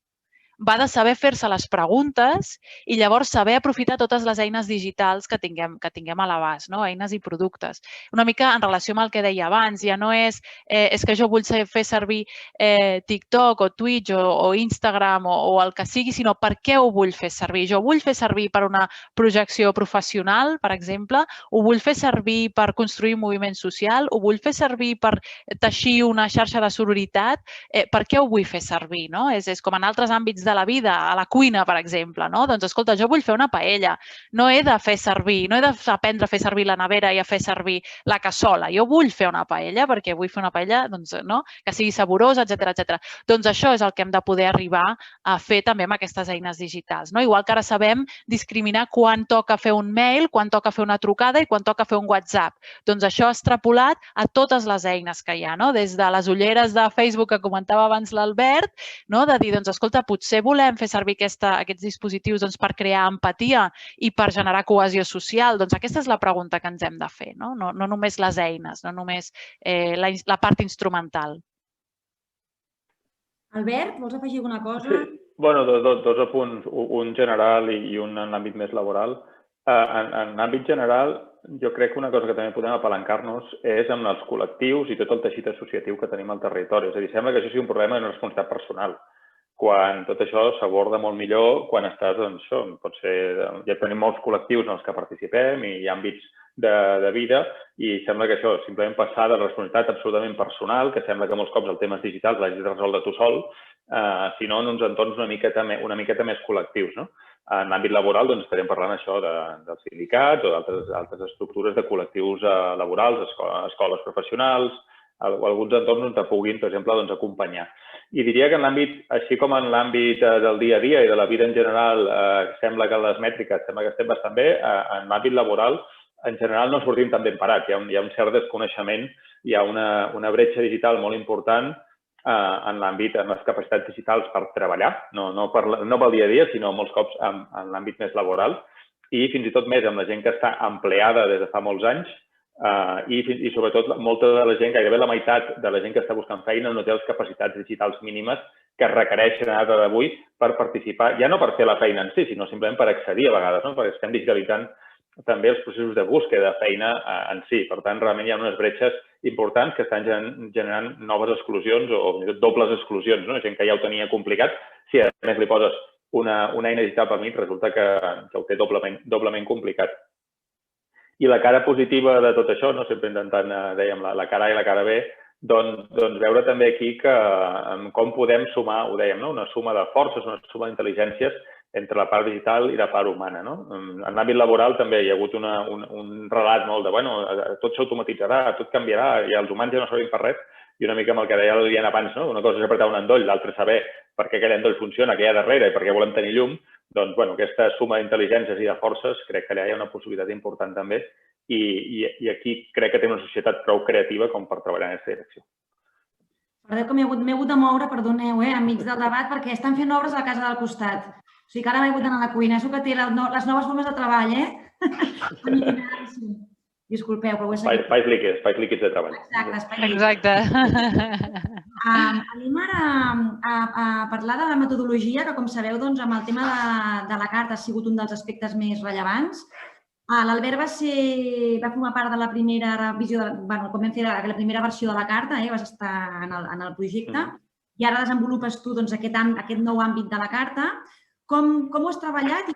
Va de saber fer-se les preguntes i llavors saber aprofitar totes les eines digitals que tinguem a l'abast, eines i productes. Una mica en relació amb el que deia abans, ja no és que jo vull fer servir TikTok o Twitch o Instagram o el que sigui, sinó per què ho vull fer servir. Jo ho vull fer servir per una projecció professional, per exemple, ho vull fer servir per construir un moviment social, ho vull fer servir per teixir una xarxa de sororitat, per què ho vull fer servir? És com en altres àmbits de la vida, a la cuina, per exemple. Doncs, escolta, jo vull fer una paella. No he de fer servir, no he d'aprendre a fer servir la nevera i a fer servir la cassola. Jo vull fer una paella perquè vull fer una paella que sigui saborosa, etc. Doncs això és el que hem de poder arribar a fer també amb aquestes eines digitals. Igual que ara sabem discriminar quan toca fer un mail, quan toca fer una trucada i quan toca fer un WhatsApp. Doncs això extrapolat a totes les eines que hi ha, des de les ulleres de Facebook que comentava abans l'Albert, de dir, escolta, potser volem fer servir aquests dispositius per crear empatia i per generar cohesió social. Doncs aquesta és la pregunta que ens hem de fer, no només les eines, no només la part instrumental. Albert, vols afegir alguna cosa? Sí, bueno, dos apunts, un general i un en l'àmbit més laboral. En l'àmbit general, jo crec que una cosa que també podem apalancar-nos és amb els col·lectius i tot el teixit associatiu que tenim al territori. És a dir, sembla que això sigui un problema de responsabilitat personal, quan tot això s'aborda molt millor quan estàs, ja tenim molts col·lectius en els que participem i hi ha àmbits de vida i sembla que això, simplement passar de responsabilitat absolutament personal, que sembla que molts cops el temes digitals l'hagis de resoldre tu sol, sinó en uns entorns una miqueta més col·lectius. En l'àmbit laboral estarem parlant això dels sindicats o d'altres estructures de col·lectius laborals, escoles professionals, o alguns entorns on puguin, per exemple, acompanyar. I diria que en l'àmbit, així com en l'àmbit del dia a dia i de la vida en general, sembla que les mètriques sembla que estem bastant bé, en l'àmbit laboral, en general no sortim tan ben parats. Hi ha un cert desconeixement, hi ha una bretxa digital molt important en l'àmbit, en les capacitats digitals per treballar, no pel dia a dia, sinó molts cops en l'àmbit més laboral i fins i tot més amb la gent que està empleada des de fa molts anys, I sobretot molta de la gent, gairebé la meitat de la gent que està buscant feina no té les capacitats digitals mínimes que es requereixen a data d'avui per participar, ja no per fer la feina en si, sinó simplement per accedir a vegades, perquè estem digitalitzant també els processos de búsqueda de feina en si. Per tant, realment hi ha unes bretxes importants que estan generant noves exclusions o dobles exclusions. Gent que ja ho tenia complicat, si a més li poses una eina digital per mig, resulta que ho té doblement complicat. I la cara positiva de tot això, sempre intentant, dèiem, la cara A i la cara B, doncs veure també aquí com podem sumar, ho dèiem, una suma de forces, una suma d'intel·ligències entre la part digital i la part humana. En l'àmbit laboral també hi ha hagut un relat molt de, bueno, tot s'automatitzarà, tot canviarà, i els humans ja no servim per res, i una mica amb el que deia l'Adriana abans, una cosa és apretar un endoll, l'altra és saber per què aquell endoll funciona, què hi ha darrere i per què volem tenir llum, doncs, bueno, aquesta suma d'intel·ligències i de forces crec que allà hi ha una possibilitat important també i aquí crec que té una societat prou creativa com per treballar en aquesta direcció. Perdó que m'he hagut de moure, perdoneu, enmig del debat, perquè estan fent obres a la casa del costat. O sigui que ara m'he hagut d'anar a la cuina. És el que té les noves formes de treball, Disculpeu, però ho he seguit. Espais líquids de treball. Exacte, espais líquids. Exacte. Anem ara a parlar de la metodologia, que com sabeu, amb el tema de la carta ha sigut un dels aspectes més rellevants. L'Albert va formar part de la primera revisió, quan vam fer la primera versió de la carta, vas estar en el projecte, i ara desenvolupes tu aquest nou àmbit de la carta. Com ho has treballat i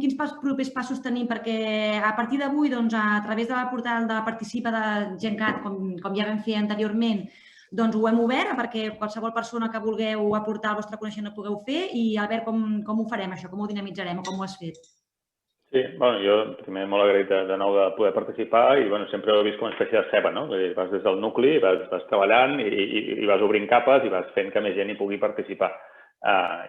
quins propers passos tenim? Perquè a partir d'avui, a través del portal de Participa de Gencat, com ja vam fer anteriorment, ho hem obert perquè qualsevol persona que vulgueu aportar el vostre coneixement ho pugueu fer. I, Albert, com ho farem, això? Com ho dinamitzarem o com ho has fet? Sí, jo primer molt agraït de nou de poder participar i sempre ho he vist com una espècie de ceba, no? Vas des del nucli, vas treballant i vas obrint capes i vas fent que més gent hi pugui participar.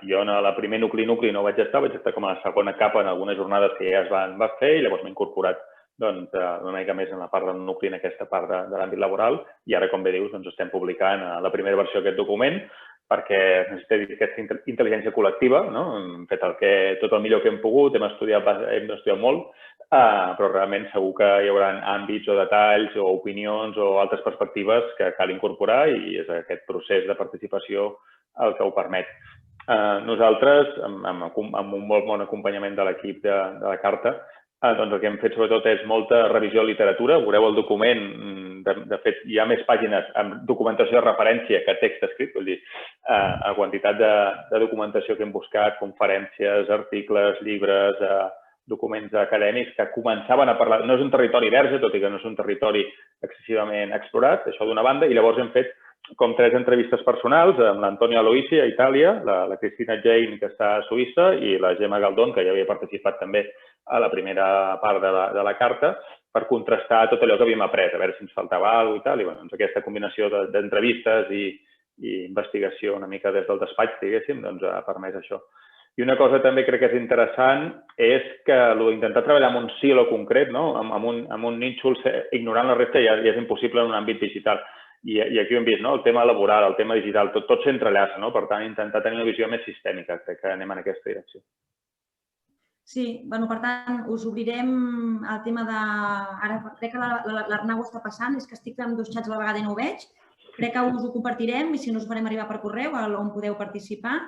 Jo en el primer nucli no vaig estar com a la segona capa en algunes jornades que ja es van fer i llavors m'he incorporat una mica més en la part del nucli, en aquesta part de l'àmbit laboral, i ara, com bé dius, estem publicant la primera versió d'aquest document perquè necessita aquesta intel·ligència col·lectiva. Hem fet tot el millor que hem pogut, hem estudiat molt, però realment segur que hi haurà àmbits o detalls o opinions o altres perspectives que cal incorporar i és aquest procés de participació el que ho permet. Nosaltres, amb un molt bon acompanyament de l'equip de la Carta, el que hem fet sobretot és molta revisió de literatura. Veureu el document, de fet, hi ha més pàgines amb documentació de referència que text escrit, vull dir, la quantitat de documentació que hem buscat, conferències, articles, llibres, documents acadèmics que començaven a parlar. No és un territori verge, tot i que no és un territori excessivament explorat, això d'una banda, i llavors hem fet com 3 entrevistes personals amb l'Antonia Aloisi a Itàlia, la Cristina Jane, que està a Suïssa, i la Gemma Galdón, que ja havia participat també a la primera part de la carta, per contrastar tot allò que havíem après, a veure si ens faltava alguna cosa i tal. I aquesta combinació d'entrevistes i investigació una mica des del despatx, diguéssim, ha permès això. I una cosa també crec que és interessant és que intentar treballar amb un silo concret, amb un nínxol, ignorant la resta ja és impossible en un àmbit digital. I aquí ho hem vist, el tema laboral, el tema digital, tot s'entrellaça. Per tant, intentar tenir una visió més sistèmica. Crec que anem en aquesta direcció. Sí, per tant, us obrirem el tema de... Ara crec que l'Arnau ho està passant, és que estic en 2 xats a la vegada i no ho veig. Crec que us ho compartirem i si no us ho farem arribar per correu, on podeu participar.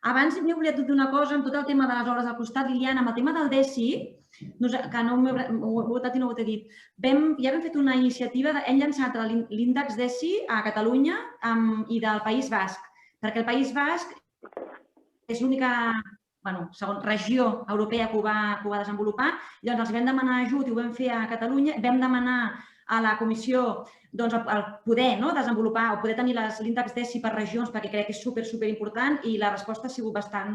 Abans m'he oblidat de dir una cosa amb tot el tema de les obres al costat, Liliana, amb el tema del DESI, que no ho he votat i no ho he dit. Ja hem fet una iniciativa, hem llançat l'índex DESI a Catalunya i del País Basc, perquè el País Basc és l'única regió europea que ho va desenvolupar. Llavors els vam demanar ajut i ho vam fer a Catalunya. Vam demanar a la comissió poder desenvolupar o poder tenir l'índex DESI per regions perquè crec que és superimportant i la resposta ha sigut bastant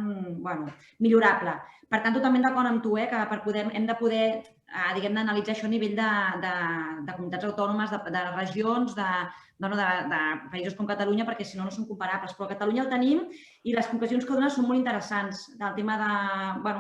millorable. Per tant, totalment d'acord amb tu que hem de poder analitzar això a nivell de comunitats autònomes, de regions, de països com Catalunya, perquè si no, no són comparables. Però a Catalunya el tenim i les conclusions que dona són molt interessants. El tema de...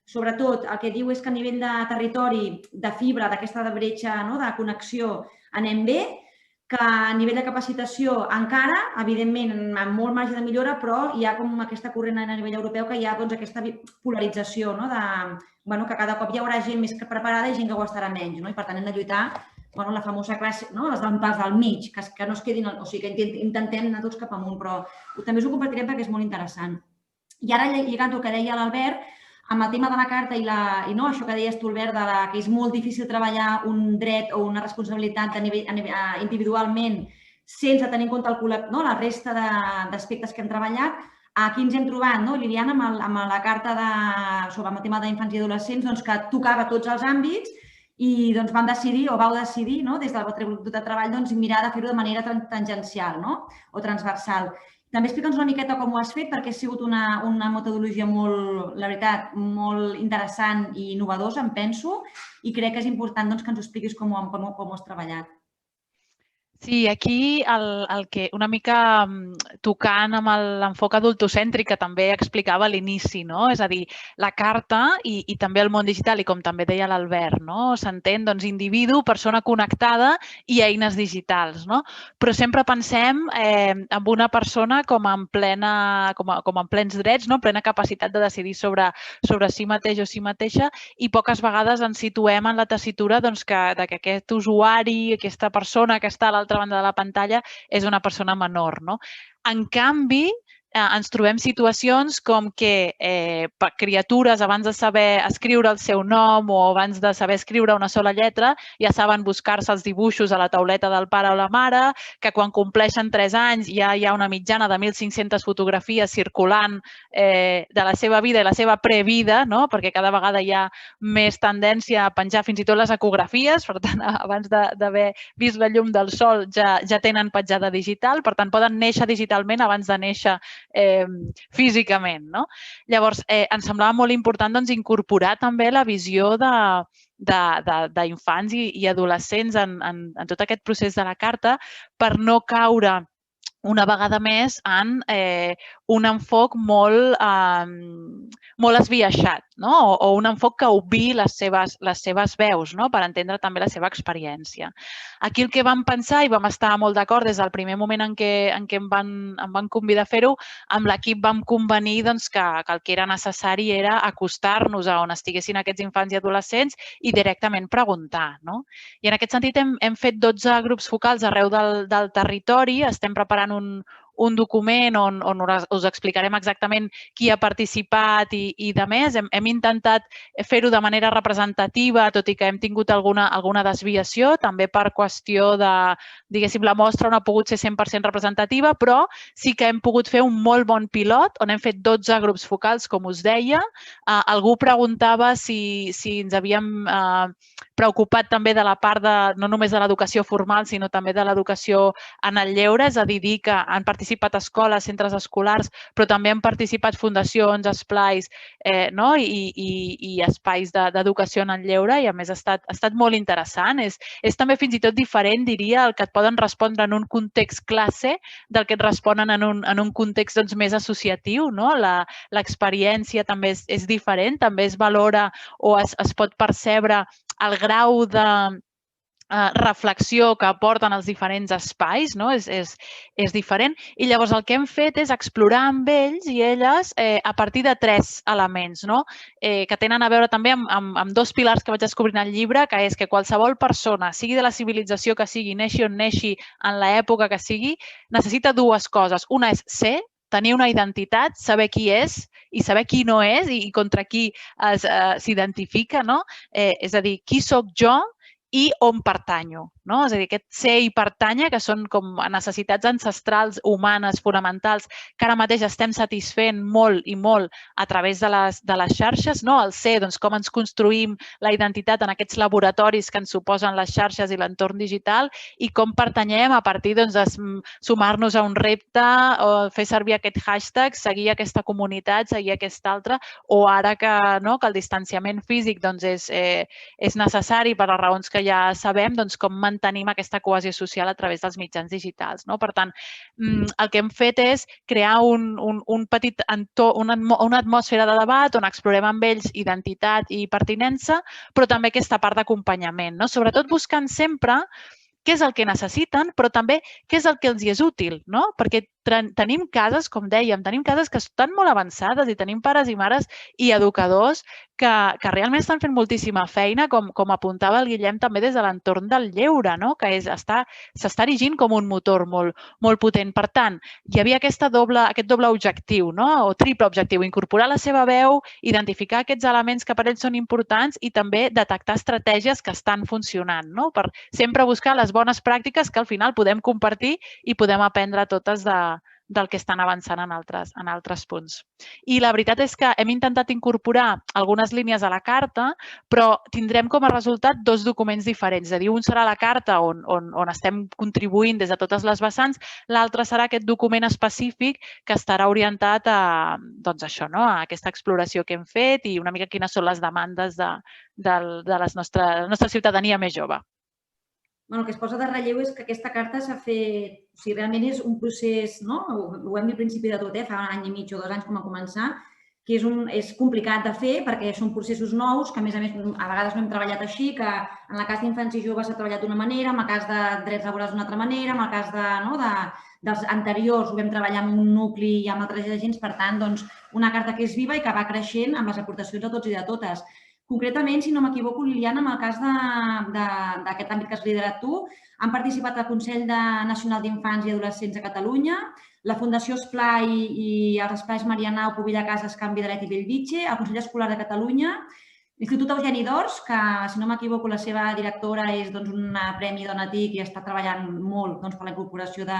Sobretot, el que diu és que a nivell de territori, de fibra, d'aquesta bretxa de connexió, anem bé, que a nivell de capacitació encara, evidentment, amb molt marge de millora, però hi ha com aquesta corrent a nivell europeu que hi ha aquesta polarització, que cada cop hi haurà gent més preparada i gent que ho estarà menys. I per tant hem de lluitar la famosa classe, les del mig, que no es quedin, o sigui, que intentem anar tots cap amunt, però també us ho compartirem perquè és molt interessant. I ara, lligant el que deia l'Albert, amb el tema de la carta i això que deies tu, Albert, que és molt difícil treballar un dret o una responsabilitat individualment sense tenir en compte la resta d'aspectes que hem treballat, aquí ens hem trobat, Liliana, amb la carta sobre el tema d'infants i adolescents, que tocava tots els àmbits i vam decidir, o vau decidir, des del vostre grup de treball, mirar de fer-ho de manera tangencial o transversal. També explica'ns una miqueta com ho has fet, perquè ha sigut una metodologia molt, la veritat, molt interessant i innovadora, em penso, i crec que és important que ens ho expliquis com ho has treballat. Sí, aquí el que una mica tocant amb l'enfoc adultocèntric que també explicava a l'inici, és a dir, la carta i també el món digital, i com també deia l'Albert, s'entén individu, persona connectada i eines digitals, però sempre pensem en una persona com en plens drets, plena capacitat de decidir sobre si mateix o si mateixa, i poques vegades ens situem en la tessitura que aquest usuari, aquesta persona que està a l'altra banda de la pantalla és una persona menor. En canvi, ens trobem situacions com que criatures, abans de saber escriure el seu nom o abans de saber escriure una sola lletra, ja saben buscar-se els dibuixos a la tauleta del pare o la mare, que quan compleixen 3 anys ja hi ha una mitjana de 1.500 fotografies circulant de la seva vida i la seva previda, perquè cada vegada hi ha més tendència a penjar fins i tot les ecografies, per tant, abans d'haver vist la llum del sol ja tenen petjada digital, per tant, poden néixer digitalment abans de néixer físicament. Llavors, ens semblava molt important incorporar també la visió d'infants i adolescents en tot aquest procés de la carta per no caure una vegada més en un enfoc molt esbiaixat o un enfoc que obviï les seves veus per entendre també la seva experiència. Aquí el que vam pensar i vam estar molt d'acord des del primer moment en què em van convidar a fer-ho, amb l'equip vam convenir que el que era necessari era acostar-nos a on estiguessin aquests infants i adolescents i directament preguntar. I en aquest sentit hem fet 12 grups focals arreu del territori, estem preparant un document on us explicarem exactament qui ha participat i de més. Hem intentat fer-ho de manera representativa, tot i que hem tingut alguna desviació, també per qüestió de, diguéssim, la mostra no ha pogut ser 100% representativa, però sí que hem pogut fer un molt bon pilot on hem fet 12 grups focals, com us deia. Algú preguntava si ens havíem preocupat també de la part no només de l'educació formal, sinó també de l'educació en el lleure, és a dir, que han participat escoles, centres escolars, però també han participat fundacions, esplais i espais d'educació en el lleure i a més ha estat molt interessant. És també fins i tot diferent, diria, el que et poden respondre en un context classe del que et responen en un context més associatiu. L'experiència també és diferent, també es valora o es pot percebre el grau de reflexió que aporten els diferents espais, és diferent. I llavors el que hem fet és explorar amb ells i elles a partir de 3 elements que tenen a veure també amb 2 pilars que vaig descobrir en el llibre, que és que qualsevol persona, sigui de la civilització que sigui, neixi on neixi, en l'època que sigui, necessita 2 coses. Una és ser, tenir una identitat, saber qui és i saber qui no és i contra qui s'identifica. És a dir, qui soc jo i on pertanyo. És a dir, aquest ser i pertànyer, que són com necessitats ancestrals, humanes, fonamentals, que ara mateix estem satisfent molt i molt a través de les xarxes. El ser, com ens construïm la identitat en aquests laboratoris que ens suposen les xarxes i l'entorn digital i com pertanyem a partir de sumar-nos a un repte o fer servir aquest hashtag, seguir aquesta comunitat, seguir aquesta altra, o ara que el distanciament físic és necessari per les raons que ja sabem, com mantenim aquesta cohesió social a través dels mitjans digitals. Per tant, el que hem fet és crear un petit entorn, una atmosfera de debat on explorem amb ells identitat i pertinença, però també aquesta part d'acompanyament. Sobretot buscant sempre què és el que necessiten, però també què és el que els és útil, perquè tenim cases, com dèiem, tenim cases que estan molt avançades i tenim pares i mares i educadors que realment estan fent moltíssima feina, com apuntava el Guillem també des de l'entorn del lleure, que s'està erigint com un motor molt potent. Per tant, hi havia aquest doble objectiu, o triple objectiu, incorporar la seva veu, identificar aquests elements que per ells són importants i també detectar estratègies que estan funcionant, per sempre buscar les bones pràctiques que al final podem compartir i podem aprendre totes del que estan avançant en altres punts. I la veritat és que hem intentat incorporar algunes línies a la carta, però tindrem com a resultat 2 documents diferents. És a dir, un serà la carta on estem contribuint des de totes les vessants, l'altre serà aquest document específic que estarà orientat a aquesta exploració que hem fet i una mica quines són les demandes de la nostra ciutadania més jove. El que es posa de relleu és que aquesta carta s'ha fet... O sigui, realment és un procés, ho hem dit al principi de tot, fa un any i mig o 2 anys com a començar, que és complicat de fer perquè són processos nous, que a més a vegades no hem treballat així, que en el cas d'infants i joves s'ha treballat d'una manera, en el cas de drets laborals d'una altra manera, en el cas dels anteriors ho vam treballar amb un nucli i amb altres agents, per tant, una carta que és viva i que va creixent amb les aportacions de tots i de totes. Concretament, si no m'equivoco, Liliana, en el cas d'aquest àmbit que has liderat tu, han participat al Consell Nacional d'Infants i Adolescents a Catalunya, la Fundació Esplai i els Esplais Marianao, Pobilla Casas, Can Vidaret i Bellvitge, el Consell Escolar de Catalunya, l'Institut Eugeni d'Ors, que, si no m'equivoco, la seva directora és un premi Dona TIC i està treballant molt per la incorporació de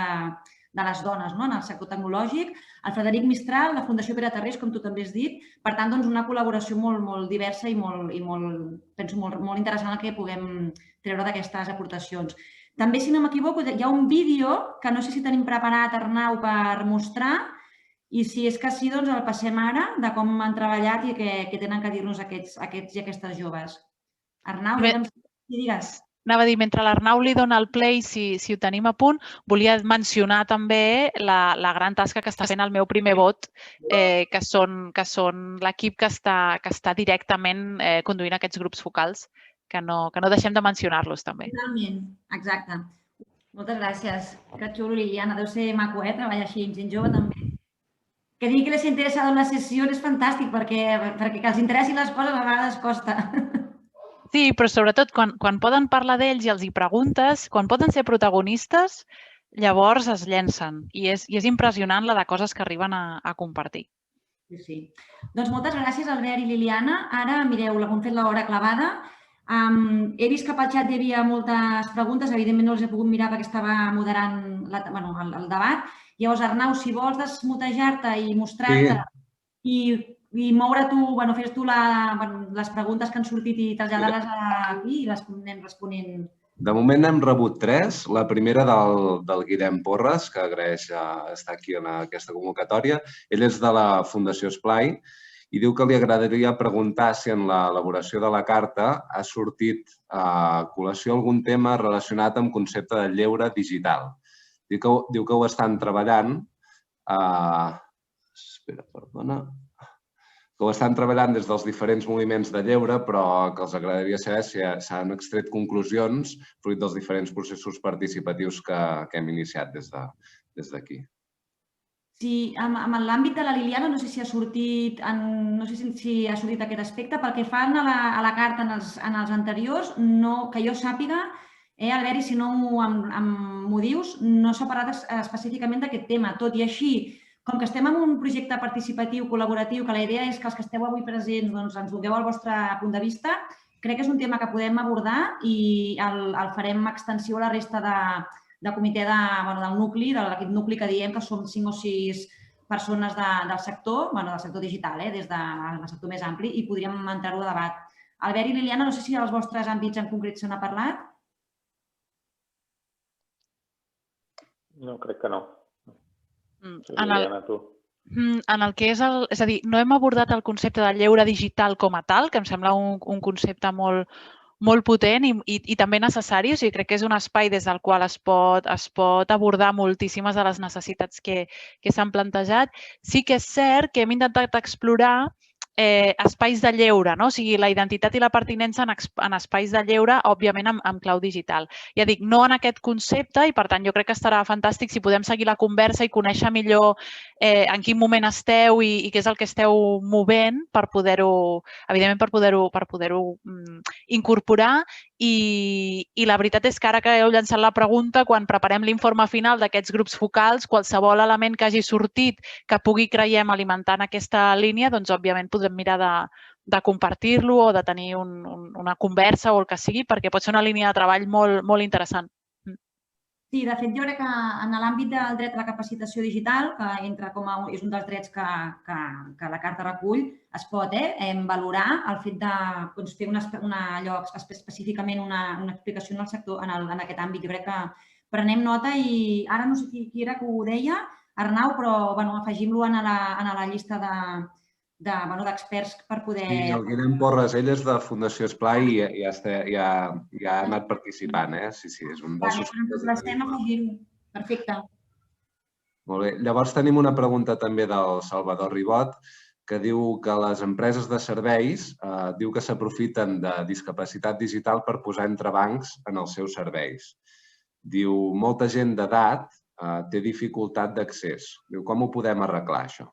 les dones en el sector tecnològic, el Frederic Mistral, la Fundació Pere Tarrés, com tu també has dit. Per tant, una col·laboració molt diversa i penso molt interessant el que puguem treure d'aquestes aportacions. També, si no m'equivoco, hi ha un vídeo que no sé si tenim preparat, Arnau, per mostrar, i si és que sí, el passem ara, de com han treballat i què tenen que dir-nos aquests i aquestes joves. Arnau, si digues. Anava a dir, mentre l'Arnau li dona el play, si ho tenim a punt, volia mencionar també la gran tasca que està fent el meu primer vot, que són l'equip que està directament conduint aquests grups focals, que no deixem de mencionar-los també. Totalment, exacte. Moltes gràcies. Que xulo, Liliana. Deu ser maco, treballar així amb gent jove també. Que digui que les interessa una sessió és fantàstic, perquè que els interessin les coses a vegades costa. Sí, però sobretot quan poden parlar d'ells i els hi preguntes, quan poden ser protagonistes, llavors es llencen. I és impressionant la de coses que arriben a compartir. Sí. Doncs moltes gràcies, Albert i Liliana. Ara, mireu, hem fet l'hora clavada. He vist que pel xat hi havia moltes preguntes. Evidentment no les he pogut mirar perquè estava moderant el debat. Llavors, Arnau, si vols desmutejar-te i mostrar-te i moure tu, fes tu les preguntes que han sortit i traslladar-les aquí i les anem responent. De moment n'hem rebut 3. La primera del Guillem Porres, que agraeix estar aquí en aquesta convocatòria. Ell és de la Fundació Esplai i diu que li agradaria preguntar si en l'elaboració de la carta ha sortit a col·lació algun tema relacionat amb concepte de lleure digital. Diu que ho estan treballant. Espera, perdona. Que ho estan treballant des dels diferents moviments de lleure, però que els agradaria saber si s'han extret conclusions fruit dels diferents processos participatius que hem iniciat des d'aquí. Sí, en l'àmbit de la Liliana no sé si ha sortit aquest aspecte. Pel que fa a la carta en els anteriors, que jo sàpiga, Albert, i si no m'ho dius, no s'ha parlat específicament d'aquest tema. Tot i així, com que estem en un projecte participatiu, col·laboratiu, que la idea és que els que esteu avui presents ens donem el vostre punt de vista, crec que és un tema que podem abordar i el farem extensiu a la resta de comitè del nucli, de l'equip nucli que diem que som 5 o 6 persones del sector digital, des del sector més ampli, i podríem entrar-ho a debat. Albert i Liliana, no sé si als vostres àmbits en concret se n'ha parlat. No, crec que no. En el que és a dir, no hem abordat el concepte de lleure digital com a tal, que em sembla un concepte molt potent i també necessari. O sigui, crec que és un espai des del qual es pot abordar moltíssimes de les necessitats que s'han plantejat. Sí que és cert que hem intentat explorar espais de lleure, no? O sigui, la identitat i la pertinença en espais de lleure, òbviament, amb clau digital. Ja dic, no en aquest concepte i, per tant, jo crec que estarà fantàstic si podem seguir la conversa i conèixer millor en quin moment esteu i què és el que esteu movent per poder-ho, evidentment, per poder-ho incorporar. I la veritat és que ara que heu llançat la pregunta, quan preparem l'informe final d'aquests grups focals, qualsevol element que hagi sortit que pugui, creiem, alimentar en aquesta línia, doncs, òbviament, podrem mirar de compartir-lo o de tenir una conversa o el que sigui, perquè pot ser una línia de treball molt interessant. Sí, de fet, jo crec que en l'àmbit del dret a la capacitació digital, que entra és un dels drets que la Carta recull, es pot valorar el fet de fer específicament una explicació en el sector, en aquest àmbit. Jo crec que prenem nota i ara no sé qui era que ho deia, Arnau, però afegim-lo en la llista d'experts per poder... Sí, el Guillem Porres, ell és de Fundació Esplai i ja ha anat participant, Sí, és un dels... L'estem afegint. Perfecte. Molt bé. Llavors tenim una pregunta també del Salvador Ribot, que diu que les empreses de serveis diu que s'aprofiten de discapacitat digital per posar entrebancs en els seus serveis. Diu, molta gent d'edat té dificultat d'accés. Diu, com ho podem arreglar, això?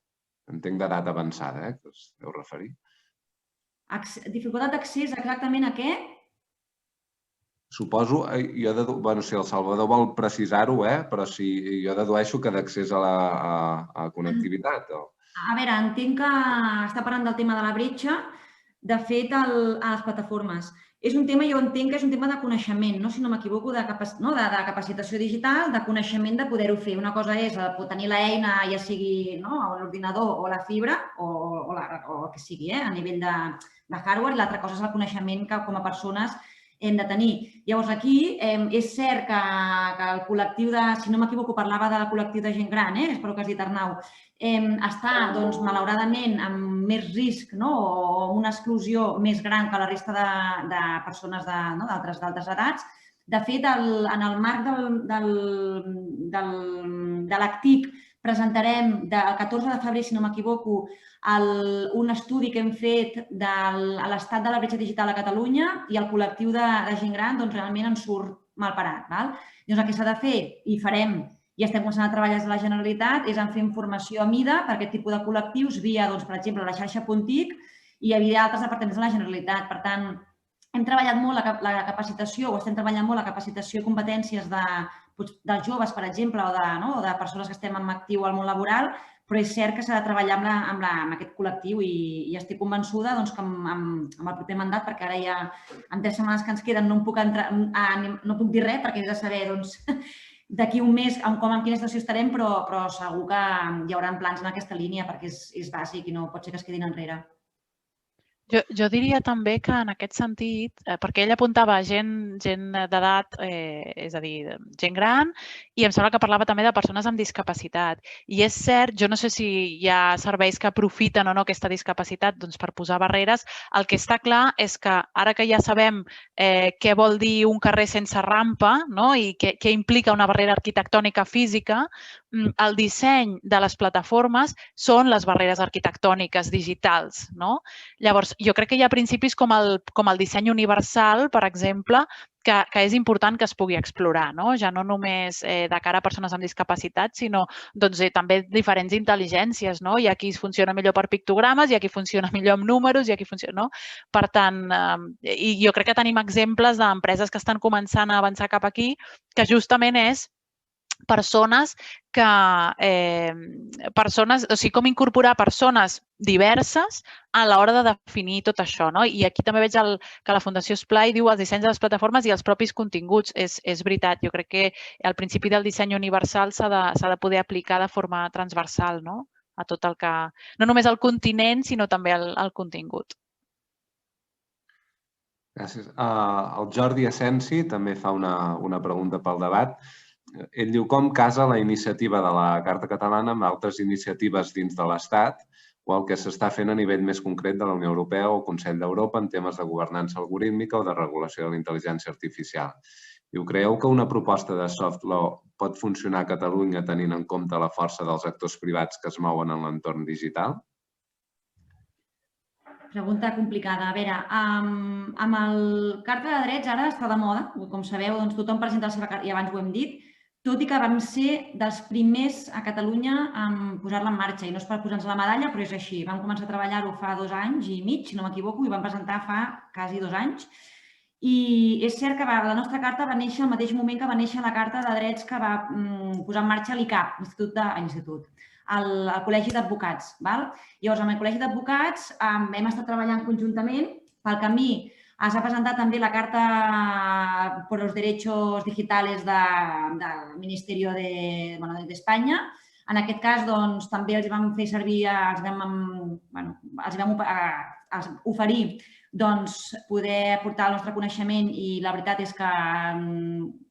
Entenc d'edat avançada, que us deu referir. Dificultat d'accés exactament a què? Suposo, si el Salvador vol precisar-ho, però jo dedueixo que d'accés a la connectivitat. A veure, entenc que està parlant del tema de la bretxa. De fet, a les plataformes. És un tema, jo entenc que és un tema de coneixement, si no m'equivoco, de capacitació digital, de coneixement de poder-ho fer. Una cosa és tenir l'eina, ja sigui l'ordinador o la fibra o el que sigui, a nivell de hardware, i l'altra cosa és el coneixement que com a persones hem de tenir. Llavors, aquí és cert que el col·lectiu si no m'equivoco, parlava del col·lectiu de gent gran, espero que has dit, Arnau, està, malauradament, amb més risc o amb una exclusió més gran que la resta de persones d'altres edats. De fet, en el marc de l'ACTIC presentarem el 14 de febrer, si no m'equivoco, un estudi que hem fet a l'estat de la bretxa digital a Catalunya i el col·lectiu de gent gran realment ens surt mal parat. Llavors, el que s'ha de fer, i farem, i estem començant a treballar des de la Generalitat, és en fer informació a mida per aquest tipus de col·lectius via, per exemple, la xarxa Pontic i via altres departaments de la Generalitat. Per tant, hem treballat molt la capacitació o estem treballant molt la capacitació i competències dels joves, per exemple, o de persones que estem en actiu al món laboral, però és cert que s'ha de treballar amb aquest col·lectiu i estic convençuda que amb el proper mandat, perquè ara ja en 3 setmanes que ens queden no puc dir res perquè he de saber d'aquí un mes en quina situació estarem, però segur que hi haurà plans en aquesta línia perquè és bàsic i no pot ser que es quedin enrere. Jo diria també que en aquest sentit, perquè ell apuntava gent d'edat, és a dir, gent gran, i em sembla que parlava també de persones amb discapacitat. I és cert, jo no sé si hi ha serveis que aprofiten o no aquesta discapacitat per posar barreres. El que està clar és que ara que ja sabem què vol dir un carrer sense rampa i què implica una barrera arquitectònica física, el disseny de les plataformes són les barreres arquitectòniques digitals. Llavors, jo crec que hi ha principis com el disseny universal, per exemple, que és important que es pugui explorar, ja no només de cara a persones amb discapacitat, sinó també diferents intel·ligències. Hi ha qui funciona millor per pictogrames, hi ha qui funciona millor amb números, hi ha qui funciona... Per tant, jo crec que tenim exemples d'empreses que estan començant a avançar cap aquí, que justament és persones o sigui, com incorporar persones diverses a l'hora de definir tot això. I aquí també veig que la Fundació Esplai diu els dissenys de les plataformes i els propis continguts. És veritat, jo crec que el principi del disseny universal s'ha de poder aplicar de forma transversal a tot el que... No només al continent, sinó també al contingut. Gràcies. El Jordi Asensi també fa una pregunta pel debat. Ell diu com casa la iniciativa de la Carta Catalana amb altres iniciatives dins de l'Estat o el que s'està fent a nivell més concret de la Unió Europea o el Consell d'Europa en temes de governança algorítmica o de regulació de la intel·ligència artificial. Diu, creieu que una proposta de soft law pot funcionar a Catalunya tenint en compte la força dels actors privats que es mouen en l'entorn digital? Pregunta complicada. A veure, amb el Carta de Drets ara està de moda. Com sabeu, doncs tothom presenta la seva carta, i abans ho hem dit, tot i que vam ser dels primers a Catalunya en posar-la en marxa. I no és per posar-nos la medalla, però és així. Vam començar a treballar-ho fa 2 anys i mig, si no m'equivoco, i vam presentar fa quasi 2 anys. I és cert que la nostra carta va néixer al mateix moment que va néixer la Carta de Drets que va posar en marxa l'ICAP, el Col·legi d'Advocats. Llavors, amb el Col·legi d'Advocats hem estat treballant conjuntament. Pel camí s'ha presentat també la Carta per los Derechos Digitales del Ministeri d'Espanya. En aquest cas, doncs, també els vam fer servir, els vam oferir poder aportar el nostre coneixement i la veritat és que,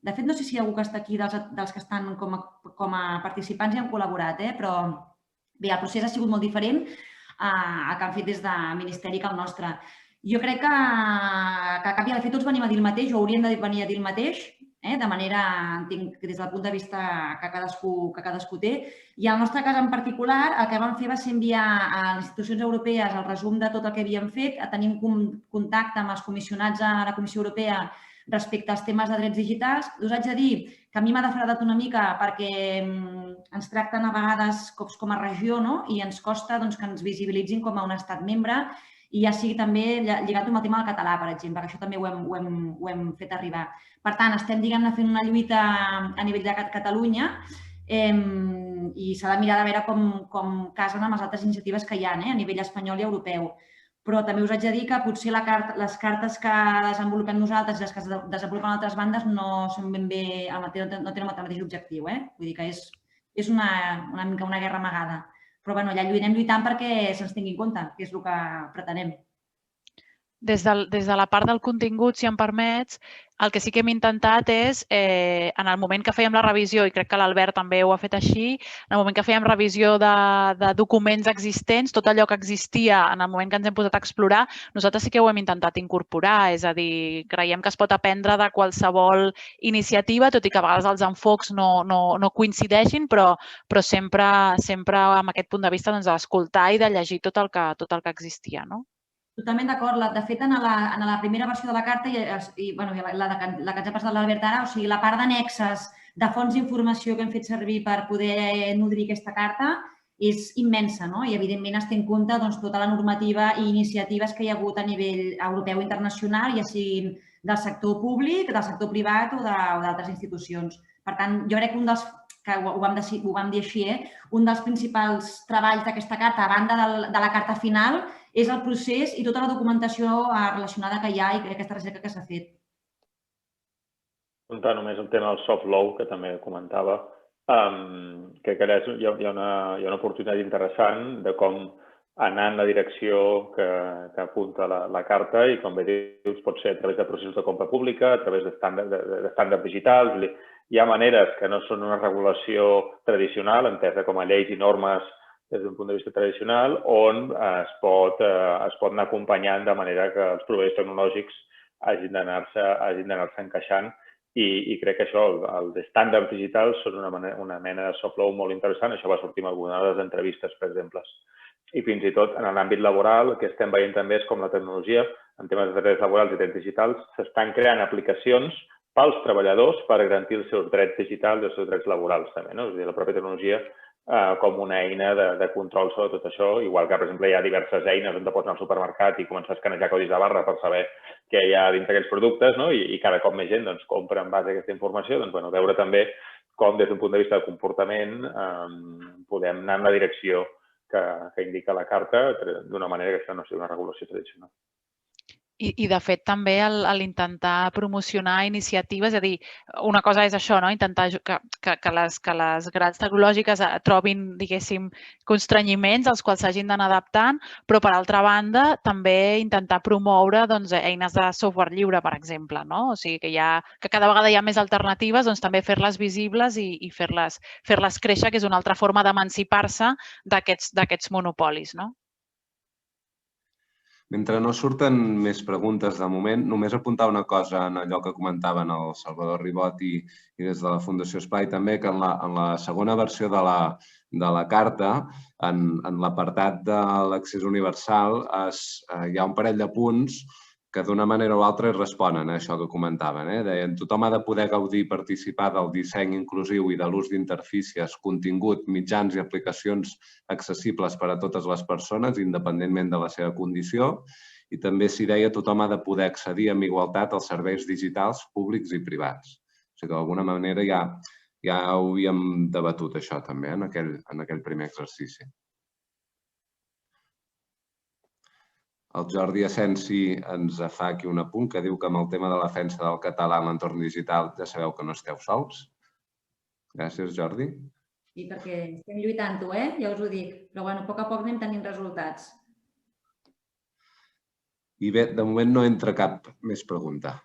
de fet, no sé si algú que està aquí dels que estan com a participants hi han col·laborat, però bé, el procés ha sigut molt diferent el que han fet des del Ministeri que el nostre. Jo crec que a cap i a la fi tots venim a dir el mateix o hauríem de venir a dir el mateix, de manera, entenc, des del punt de vista que cadascú té. I en el nostre cas en particular, el que vam fer va ser enviar a les institucions europees el resum de tot el que havíem fet, a tenir contacte amb els comissionats a la Comissió Europea respecte als temes de drets digitals. Us haig de dir que a mi m'ha defraudat una mica perquè ens tracten a vegades com a regió i ens costa que ens visibilitzin com a un estat membre i ja sigui també lligat amb el tema del català, per exemple, que això també ho hem fet arribar. Per tant, estem, diguem-ne, fent una lluita a nivell de Catalunya i s'ha de mirar de veure com casen amb les altres iniciatives que hi ha a nivell espanyol i europeu. Però també us haig de dir que potser les cartes que desenvolupem nosaltres i les que es desenvolupen a altres bandes no són ben bé, no tenen el mateix objectiu. Vull dir que és una mica una guerra amagada. Però bé, ja anem lluitant perquè se'ns tingui en compte, que és el que pretenem. Des de la part del contingut, si em permets, el que sí que hem intentat és, en el moment que fèiem la revisió, i crec que l'Albert també ho ha fet així, en el moment que fèiem revisió de documents existents, tot allò que existia en el moment que ens hem posat a explorar, nosaltres sí que ho hem intentat incorporar. És a dir, creiem que es pot aprendre de qualsevol iniciativa, tot i que a vegades els enfocs no coincideixin, però sempre amb aquest punt de vista d'escoltar i de llegir tot el que existia. Totalment d'acord. De fet, en la primera versió de la carta i la que ens ha passat l'Albert ara, o sigui, la part d'annexes de fonts d'informació que hem fet servir per poder nodrir aquesta carta és immensa i, evidentment, es té en compte tota la normativa i iniciatives que hi ha hagut a nivell europeu i internacional, ja siguin del sector públic, del sector privat o d'altres institucions. Per tant, jo crec que ho vam dir així, un dels principals treballs d'aquesta carta, a banda de la carta final, és el procés i tota la documentació relacionada que hi ha i aquesta recerca que s'ha fet. Apuntar només el tema del soft law, que també comentava, que hi ha una oportunitat interessant de com anar en la direcció que apunta la carta i, com bé dius, pot ser a través de processos de compra pública, a través d'estàndards digitals. Hi ha maneres que no són una regulació tradicional, entesa com a lleis i normes des d'un punt de vista tradicional, on es pot anar acompanyant de manera que els proveïdors tecnològics hagin d'anar-se encaixant. I crec que això, els estàndards digitals, són una mena de soft law molt interessant. Això va sortir en alguna de les entrevistes, per exemple. I fins i tot en l'àmbit laboral, el que estem veient també és com la tecnologia, en temes de drets laborals i drets digitals, s'estan creant aplicacions pels treballadors per garantir els seus drets digitals i els seus drets laborals també. És a dir, la pròpia tecnologia com una eina de control sobre tot això, igual que, per exemple, hi ha diverses eines on pots anar al supermercat i començar a escanejar codis de barra per saber què hi ha dins d'aquells productes i cada cop més gent compra en base a aquesta informació. Veure també com, des d'un punt de vista de comportament, podem anar en la direcció que indica la carta d'una manera que això no sigui una regulació tradicional. I, de fet, també l'intentar promocionar iniciatives, és a dir, una cosa és això, intentar que les grans tecnològiques trobin, diguéssim, constrenyiments als quals s'hagin d'anar adaptant, però, per altra banda, també intentar promoure eines de software lliure, per exemple. O sigui, que cada vegada hi ha més alternatives, també fer-les visibles i fer-les créixer, que és una altra forma d'emancipar-se d'aquests monopolis. Mentre no surten més preguntes de moment, només apuntar una cosa en allò que comentaven el Salvador Ribot i des de la Fundació Esplai també, que en la segona versió de la carta, en l'apartat de l'accés universal, hi ha un parell de punts que d'una manera o altra responen a això que comentaven. Deien, tothom ha de poder gaudir i participar del disseny inclusiu i de l'ús d'interfícies, contingut, mitjans i aplicacions accessibles per a totes les persones, independentment de la seva condició. I també s'hi deia, tothom ha de poder accedir amb igualtat als serveis digitals públics i privats. O sigui que d'alguna manera ja ho havíem debatut, això també, en aquell primer exercici. El Jordi Asensi ens fa aquí un apunt que diu que amb el tema de la defensa del català en l'entorn digital ja sabeu que no esteu sols. Gràcies, Jordi. Sí, perquè estem lluitant-ho, ja us ho dic. Però bueno, a poc anem tenint resultats. I bé, de moment no entra cap més pregunta.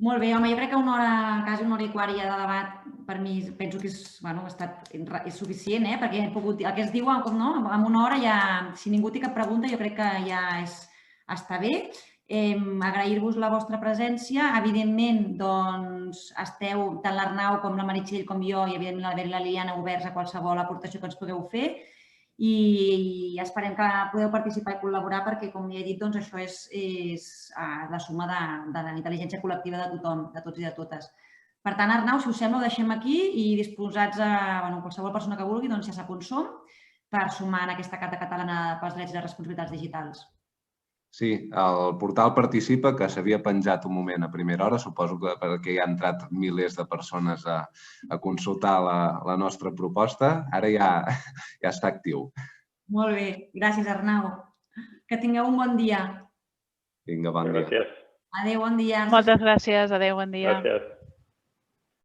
Molt bé, home, jo crec que quasi una hora i quart ja de debat, per mi penso que és suficient, perquè el que es diu, en una hora ja, si ningú té cap pregunta, jo crec que ja està bé. Agrair-vos la vostra presència. Evidentment, doncs, esteu, tant l'Arnau com la Meritxell com jo, i evidentment la Vera i la Liliana, oberts a qualsevol aportació que ens pugueu fer. I esperem que podeu participar i col·laborar perquè, com ja he dit, doncs això és la suma de la intel·ligència col·lectiva de tothom, de tots i de totes. Per tant, Arnau, si us sembla, ho deixem aquí i disposats a qualsevol persona que vulgui, doncs ja sap on som, per sumar en aquesta Carta Catalana pels Drets i les Responsabilitats Digitals. Sí, el portal Participa, que s'havia penjat un moment a primera hora, suposo que perquè hi ha entrat milers de persones a consultar la nostra proposta, ara ja està actiu. Molt bé, gràcies, Arnau. Que tingueu un bon dia. Vinga, bon dia. Gràcies. Adéu, bon dia. Moltes gràcies, adéu, bon dia. Gràcies.